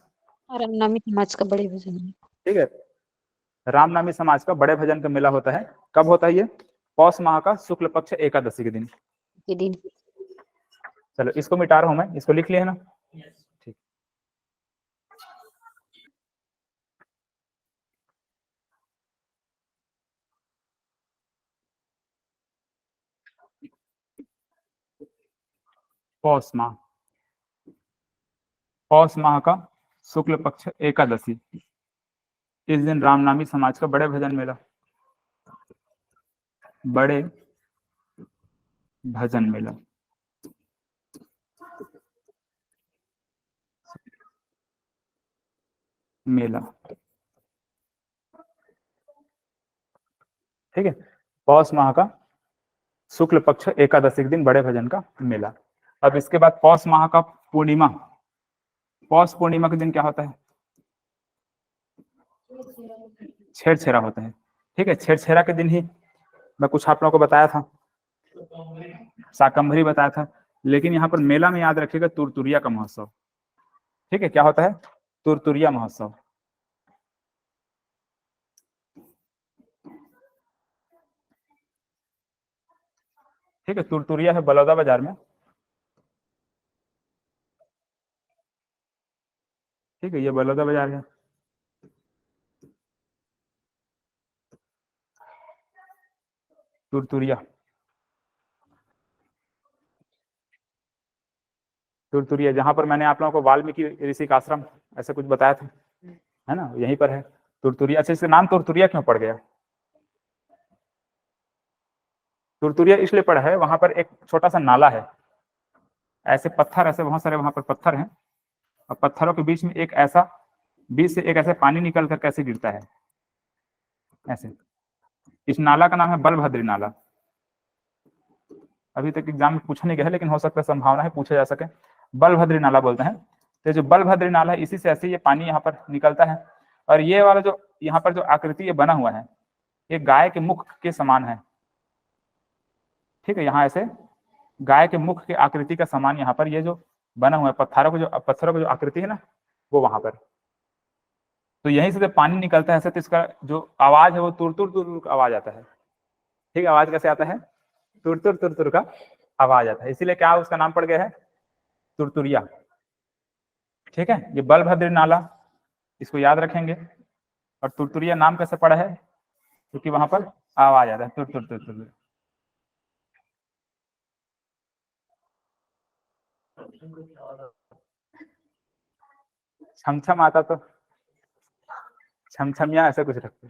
रामनामी समाज का बड़े भजन है। ठीक है, रामनामी समाज का बड़े भजन का मेला होता है। कब होता है ये? पौष माह का शुक्ल पक्ष एकादशी के दिन। के दिन। चलो इसको मिटा रहा हूं मैं, इसको लिख लिया है ना। ठीक, पौष माह, पौष माह का शुक्ल पक्ष एकादशी, इस दिन रामनामी समाज का बड़े भजन मेला, बड़े भजन मेला। मेला, ठीक है, पौष माह का शुक्ल पक्ष एकादशी के दिन बड़े भजन का मेला। अब इसके बाद पौष माह का पूर्णिमा, पौष पूर्णिमा के दिन क्या होता है? छेरछेरा होता है। ठीक है, छेरछेरा के दिन ही मैं कुछ आप लोगों को बताया था, शाकंभरी बताया था, लेकिन यहाँ पर मेला में याद रखिएगा तुरतुरिया का महोत्सव। ठीक है, क्या होता है? तुरतुरिया महोत्सव। ठीक है, तुरतुरिया है बलौदा बाजार में। ठीक है, ये बलौदा बाजार है। तुरतुरिया, तुरतुरिया जहां पर मैंने आप लोगों को वाल्मीकि ऋषि का आश्रम ऐसा कुछ बताया था, है ना, यहीं पर है तुरतुरिया। अच्छा, इसका नाम तुरतुरिया क्यों पड़ गया? तुरतुरिया इसलिए पड़ा है, वहां पर एक छोटा सा नाला है, ऐसे पत्थर, ऐसे बहुत सारे वहां पर पत्थर हैं, और पत्थरों के बीच में एक ऐसा, बीच से एक ऐसे पानी निकल कर कैसे गिरता है ऐसे। इस नाला का नाम है बलभद्री नाला। अभी तक एग्जाम में पूछा नहीं गया है, लेकिन हो सकता है संभावना है पूछा जा सके। बलभद्री नाला बोलते हैं। तो जो बलभद्री नाला है, इसी से ऐसे ये पानी यहाँ पर निकलता है। और ये वाला जो यहाँ पर जो आकृति ये बना हुआ है, ये गाय के मुख के समान है। ठीक है, यहाँ ऐसे गाय के मुख के आकृति का समान यहाँ पर ये जो बना हुआ है, पत्थरों की जो आकृति है ना, वो वहां पर। तो यहीं से जब पानी निकलता है ऐसे, तो इसका जो आवाज है वो तुर तुर तुर तुर का आवाज आता है। ठीक है, आवाज कैसे आता है? तुर तुर तुर तुर का आवाज आता है, इसीलिए क्या उसका नाम पड़ गया है? तुरतुरिया। ठीक है, ये बलभद्र नाला, इसको याद रखेंगे। और तुरतुरिया नाम कैसे पड़ा है? क्योंकि वहां पर आवाज आता है तुर तुर तुर तुर। छमछम आता तो छमछमिया ऐसा कुछ रखते।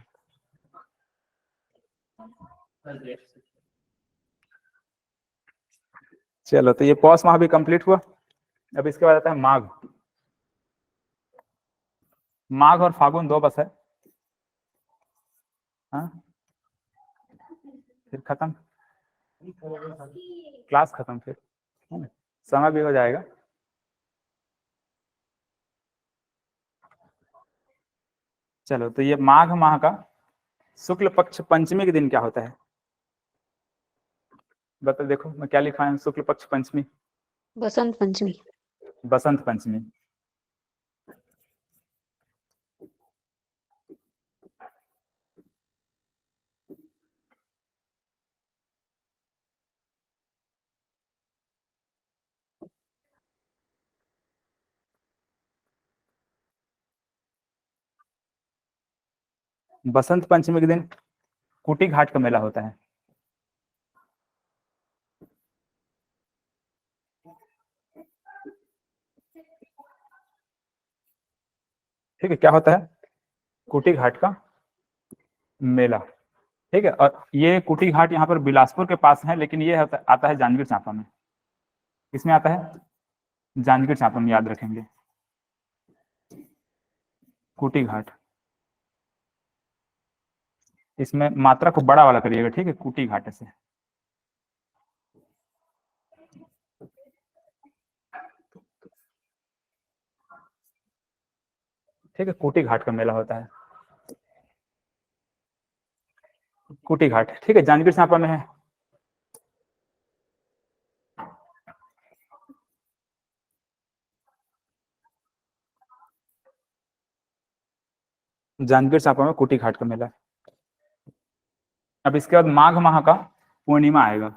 चलो, तो ये पौष माह भी कंप्लीट हुआ। अब इसके बाद आता है माघ। माघ और फागुन दो बस है, हाँ? फिर खत्म, क्लास खत्म, फिर समय भी हो जाएगा। चलो, तो ये माघ माह का शुक्ल पक्ष पंचमी के दिन क्या होता है? बता, देखो मैं क्या लिखा है, शुक्ल पक्ष पंचमी, बसंत पंचमी। बसंत पंचमी। बसंत पंचमी के दिन कुटी घाट का मेला होता है। ठीक है, क्या होता है? कुटी घाट का मेला। ठीक है, और ये कुटी घाट यहाँ पर बिलासपुर के पास है, लेकिन ये आता है जांजगीर चांपा में। किसमें आता है? जांजगीर चांपा में, याद रखेंगे कुटी घाट। इसमें मात्रा को बड़ा वाला करिएगा, ठीक है, कुटी घाट से। ठीक है, कुटी घाट का मेला होता है, कुटी घाट। ठीक है, जांजगीर चांपा में है। जांजगीर चांपा में कुटी घाट का मेला। अब इसके बाद माघ माह का पूर्णिमा आएगा।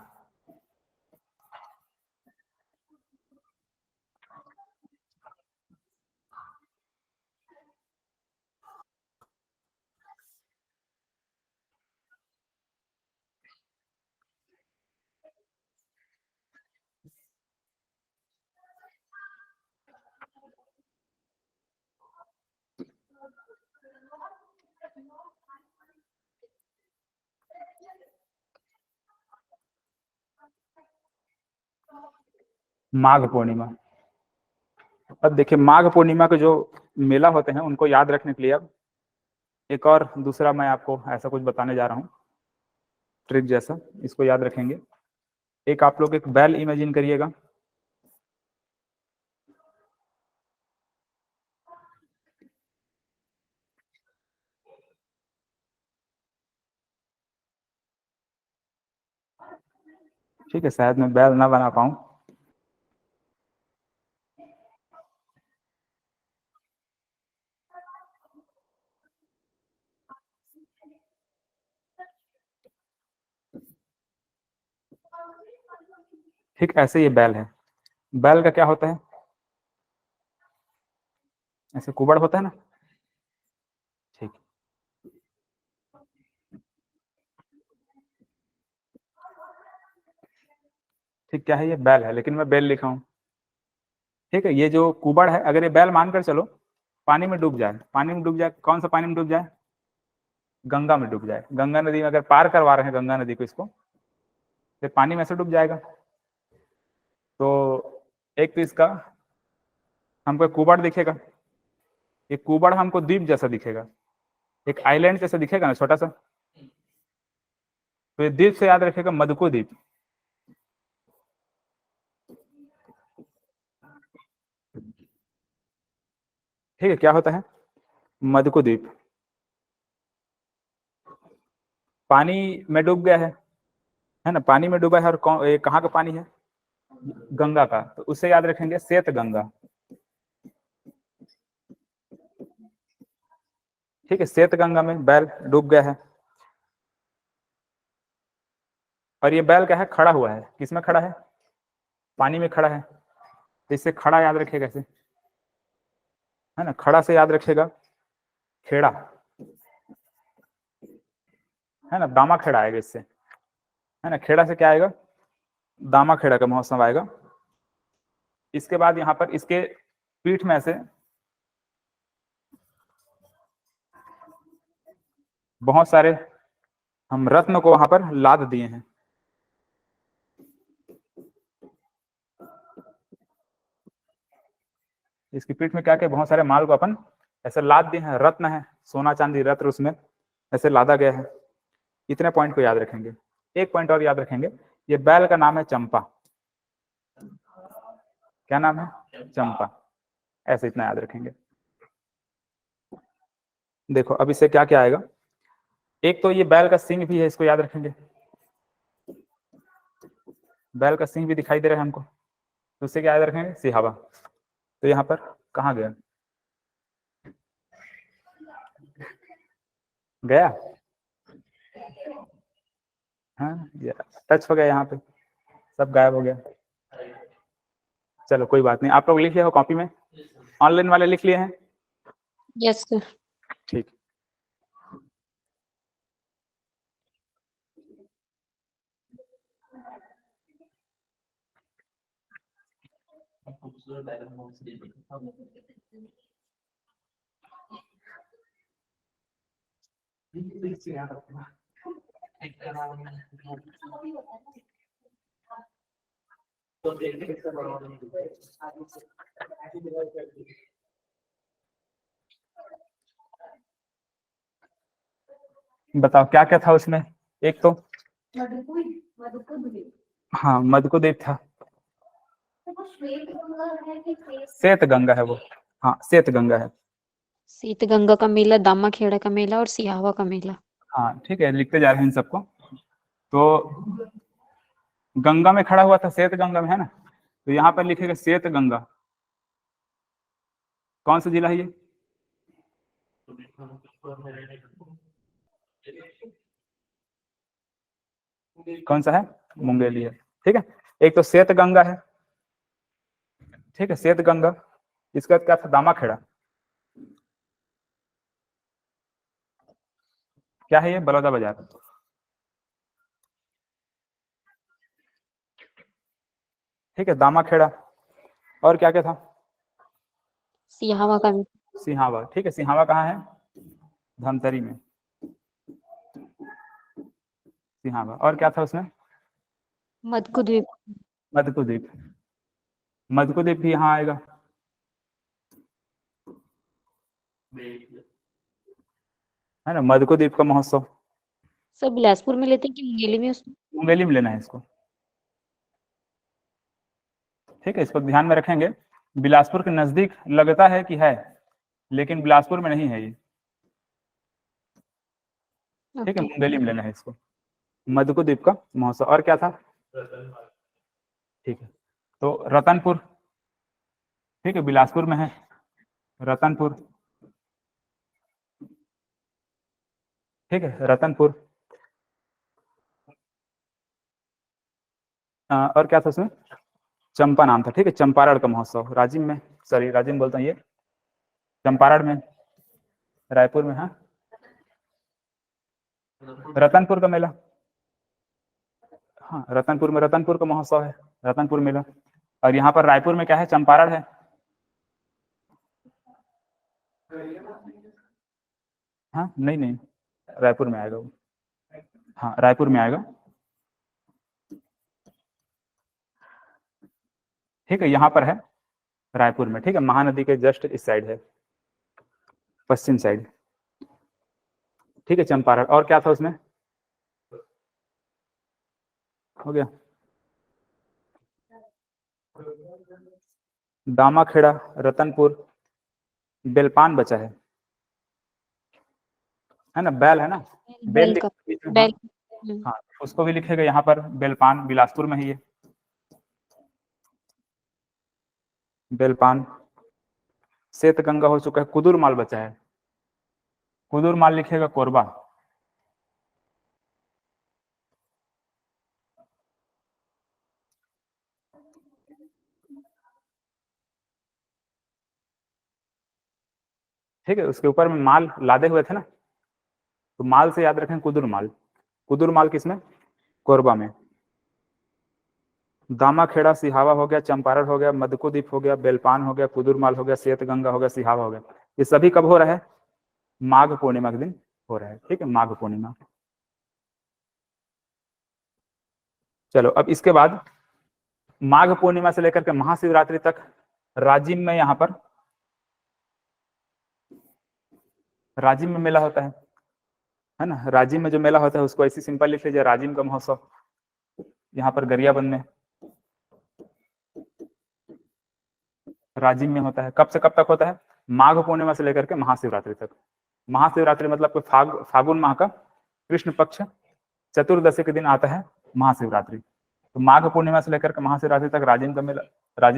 माघ पूर्णिमा। अब देखिए, माघ पूर्णिमा के जो मेला होते हैं उनको याद रखने के लिए अब एक और दूसरा मैं आपको ऐसा कुछ बताने जा रहा हूँ, ट्रिक जैसा। इसको याद रखेंगे। एक आप लोग एक बैल इमेजिन करिएगा। ठीक है, शायद मैं बैल ना बना पाऊँ। ठीक, ऐसे ये बैल है। बैल का क्या होता है? ऐसे कुबड़ होता है ना। ठीक, ठीक, क्या है? ये बैल है, लेकिन मैं बैल लिखा हूँ। ठीक है, ये जो कुबड़ है, अगर ये बैल मानकर चलो पानी में डूब जाए, पानी में डूब जाए, कौन सा पानी में डूब जाए? गंगा में डूब जाए। गंगा नदी में अगर पार करवा रहे हैं गंगा नदी को, इसको तो पानी में से डूब जाएगा। तो एक तो इसका हमको कुबड़ दिखेगा, ये कुबड़ हमको द्वीप जैसा दिखेगा, एक आइलैंड जैसा दिखेगा ना, छोटा सा। तो ये द्वीप से याद रखेगा मधुको द्वीप। ठीक है, क्या होता है? मधुको द्वीप। पानी में डूब गया है ना, पानी में डूबा है। और ये कहाँ का पानी है? गंगा का। तो उससे याद रखेंगे श्वेत गंगा। ठीक है, श्वेत गंगा में बैल डूब गया है। और ये बैल क्या है? खड़ा हुआ है। किसमें खड़ा है? पानी में खड़ा है। तो इससे खड़ा याद रखेगा ऐसे, है ना। खड़ा से याद रखेगा खेड़ा, है ना। दामा खेड़ा आएगा इससे, है ना। खेड़ा से क्या आएगा? दामा खेड़ा का मौसम आएगा। इसके बाद यहाँ पर इसके पीठ में से बहुत सारे हम रत्न को वहां पर लाद दिए हैं। इसकी पीठ में क्या क्या बहुत सारे माल को अपन ऐसे लाद दिए हैं। रत्न है, सोना चांदी रत्न उसमें ऐसे लादा गया है। इतने पॉइंट को याद रखेंगे। एक पॉइंट और याद रखेंगे, ये बैल का नाम है चंपा। क्या नाम है? चंपा। ऐसे इतना याद रखेंगे। देखो अब इससे क्या क्या आएगा। एक तो ये बैल का सिंह भी है, इसको याद रखेंगे। बैल का सिंह भी दिखाई दे रहा है हमको, तो उससे क्या याद रखेंगे? सिहावा। तो यहाँ पर कहाँ गया? गया। हाँ, टच हो गया, यहाँ पे सब गायब हो गया। चलो कोई बात नहीं, आप लोग लिख लिया हो कॉपी में? ऑनलाइन वाले लिख लिए हैं? Yes sir. ठीक। खूबसूरत डायलॉग बताओ क्या क्या था उसमें। एक तो हाँ मधुकुद्वीप था, श्वेत गंगा है वो, हाँ श्वेत गंगा है। शीत गंगा का मेला, दामाखेड़ा का मेला और सिहावा का मेला। हाँ ठीक है, लिखते जा रहे हैं इन सबको। तो गंगा में खड़ा हुआ था, श्वेत गंगा में है ना, तो यहाँ पर लिखेगा श्वेत गंगा। कौन सा जिला है ये? कौन सा है? मुंगेली है। ठीक है, एक तो श्वेत गंगा है, ठीक है श्वेत गंगा। इसका क्या था? दामाखेड़ा। क्या है ये? बलौदा बाजार। ठीक है, दामाखेड़ा। और क्या क्या था? सिहावा का मेला। सिहावा। ठीक है, सिहावा कहाँ है? धमतरी में, सिहावा। और क्या था उसमें? मधुकुद्वीप। मधुकुद्वीप। मधुकुद्वीप भी यहाँ आएगा, है ना, मधुकुद्वीप का महोत्सव। सब बिलासपुर में लेते हैं कि मुंगेली में उसमें? मुंगेली में लेना है इसको। ठीक है, इसको ध्यान में रखेंगे। बिलासपुर के नजदीक लगता है कि है, लेकिन बिलासपुर में नहीं है ये। ठीक है, ओके। मुंगेली में लेना है इसको, मधुकुद्वीप का महोत्सव। और क्या था? ठीक है, तो रतनपुर। ठीक है, बिलासपुर में है रतनपुर। ठीक है, रतनपुर। और क्या था उसमें? चंपा नाम था। ठीक है, चंपारण का महोत्सव राजिम में, सॉरी राजिम बोलता हूँ, ये चंपारण में, रायपुर में। हाँ, रतनपुर का मेला। हाँ, रतनपुर में रतनपुर का महोत्सव है, रतनपुर मेला। और यहाँ पर रायपुर में क्या है? चंपारण है। हाँ नहीं नहीं, रायपुर में आएगा वो। हाँ रायपुर में आएगा। ठीक है, यहाँ पर है रायपुर में। ठीक है, महानदी के जस्ट इस साइड है, पश्चिम साइड। ठीक है, चंपारण। और क्या था उसमें? हो गया। दामाखेड़ा, रतनपुर, बेलपान बचा है ना, बैल है ना, बेल बैल का। हाँ, बैल। हाँ उसको भी लिखेगा यहाँ पर। बेलपान बिलासपुर में ही है, बेलपान। श्वेत गंगा हो चुका है, कुदुर माल बचा है, कुदुर माल लिखेगा कोरबा। ठीक है, उसके ऊपर में माल लादे हुए थे ना, तो माल से याद रखें कुदुर माल। कुदुर माल किसमें? कोरबा में। दामाखेड़ा, सिहावा हो गया, चंपारण हो गया, मधुकुद्वीप हो गया, बेलपान हो गया, कुदुर माल हो गया, श्वेत गंगा हो गया, सिहावा हो गया। ये सभी कब हो रहा है? माघ पूर्णिमा के दिन हो रहा है। ठीक है, माघ पूर्णिमा। चलो, अब इसके बाद माघ पूर्णिमा से लेकर के महाशिवरात्रि तक राजिम में, यहाँ पर राजिम में मेला होता है ना। राजिम में जो मेला होता है उसको ऐसी सिंपल लिख लीजिए, राजिम का महोत्सव। यहाँ पर गरियाबंद में राजिम में होता है। कब से कब तक होता है? माघ पूर्णिमा से लेकर के महाशिवरात्रि तक। महाशिवरात्रि मतलब कोई फागुन माह का कृष्ण पक्ष चतुर्दशी के दिन आता है महाशिवरात्रि। तो माघ पूर्णिमा से लेकर के महाशिवरात्रि तक राजिम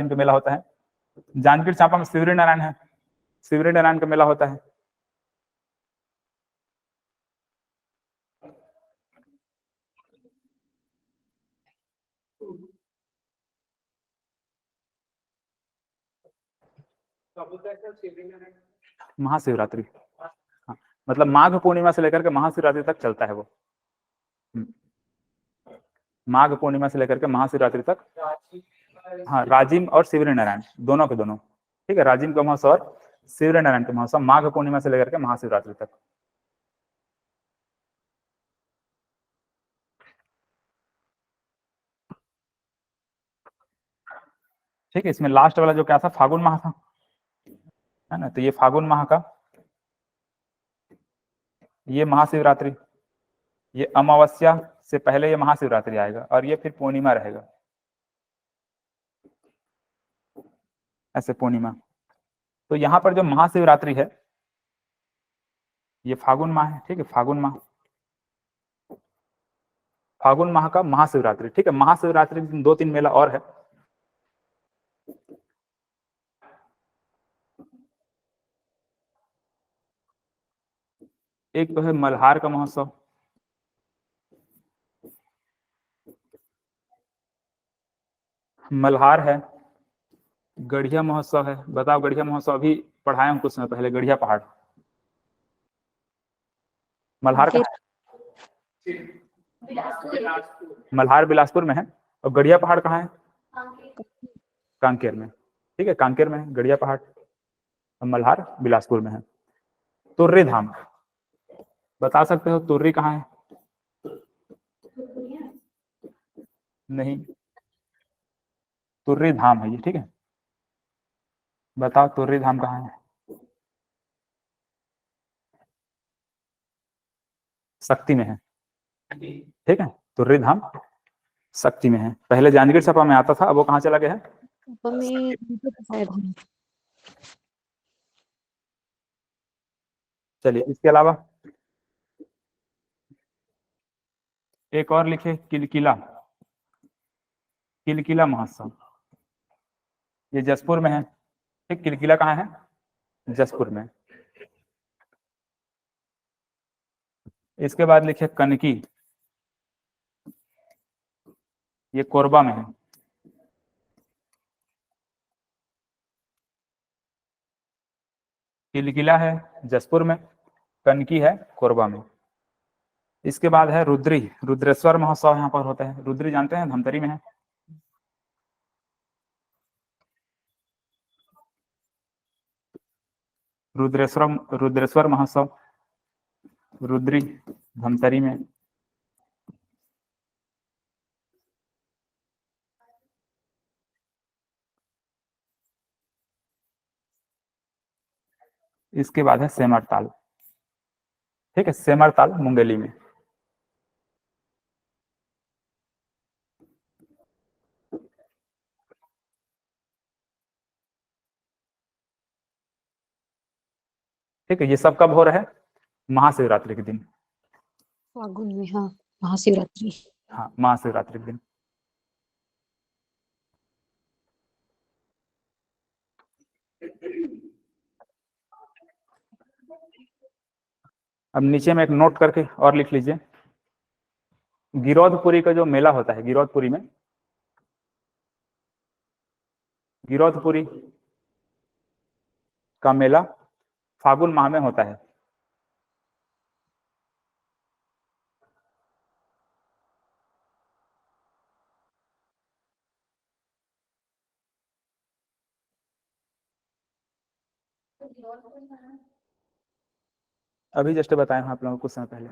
का मेला होता है। जांजगीर चांपा में शिवरी नारायण है, शिवरी नारायण का मेला होता है। महाशिवरात्रि, हाँ, मतलब माघ पूर्णिमा से लेकर के महाशिवरात्रि तक चलता है वो। माघ पूर्णिमा से लेकर के महाशिवरात्रि तक। हाँ, राजिम और शिवरी नारायण दोनों के दोनों। ठीक है, राजिम का महोत्सव और शिवरी नारायण का महोत्सव माघ पूर्णिमा से लेकर के महाशिवरात्रि तक। ठीक है, इसमें लास्ट वाला जो क्या था, फागुन माह था, है ना। तो ये फागुन माह का, ये महाशिवरात्रि, ये अमावस्या से पहले ये महाशिवरात्रि आएगा और ये फिर पूर्णिमा रहेगा, ऐसे पूर्णिमा। तो यहाँ पर जो महाशिवरात्रि है ये फागुन माह है, ठीक है, फागुन माह, फागुन माह का महाशिवरात्रि, ठीक है। महाशिवरात्रि के दिन 2-3 मेला और है। एक तो है मल्हार का महोत्सव, मल्हार है, गढ़िया महोत्सव है। बताओ, गढ़िया महोत्सव अभी पढ़ाए हम कुछ समय पहले, गढ़िया पहाड़, मल्हार का है? मल्हार बिलासपुर में है, और गढ़िया पहाड़ कहाँ है? कांकेर में, ठीक है, कांकेर में है गढ़िया पहाड़, और मल्हार बिलासपुर में है। तुर्री धाम, बता सकते हो तुर्री कहाँ है? नहीं, तुर्री धाम है ये, ठीक है। बताओ तुर्री धाम कहाँ है? शक्ति में है, ठीक है, तुर्री धाम शक्ति में है। पहले जांजगीर सपा में आता था, अब वो कहाँ चला गया है? में शायद है। चलिए, इसके अलावा एक और लिखे, किलकिला, किलकिला महोत्सव, ये जसपुर में है, ठीक। किलकिला कहाँ है? जसपुर में। इसके बाद लिखे कनकी, ये कोरबा में है। किलकिला है जसपुर में, कनकी है कोरबा में। इसके बाद है रुद्री, रुद्रेश्वर महोत्सव यहाँ पर होता है। रुद्री जानते हैं, धमतरी में है। रुद्रेश्वर महोत्सव, रुद्री, धमतरी में। इसके बाद है सेमरताल, ठीक है, सेमरताल मुंगेली में। ठीक है, ये सब कब हो रहा है? महाशिवरात्रि के दिन। फागुन में, हाँ, महाशिवरात्रि। हाँ, महाशिवरात्रि के दिन। अब नीचे में एक नोट करके और लिख लीजिए, गिरौदपुरी का जो मेला होता है, गिरौदपुरी में, गिरौदपुरी का मेला फागुन माह में होता है। अभी जस्ट बताए हैं आप लोगों को कुछ समय पहले।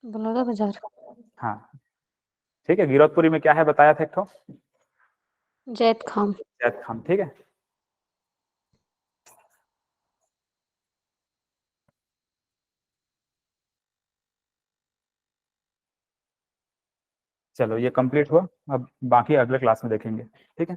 बलौदा बाजार। हाँ, ठीक है, गिरौदपुरी में क्या है बताया था एक तो? जैत खाम। जैत खाम, ठीक है। चलो, ये कंप्लीट हुआ। अब बाकी अगले क्लास में देखेंगे, ठीक है।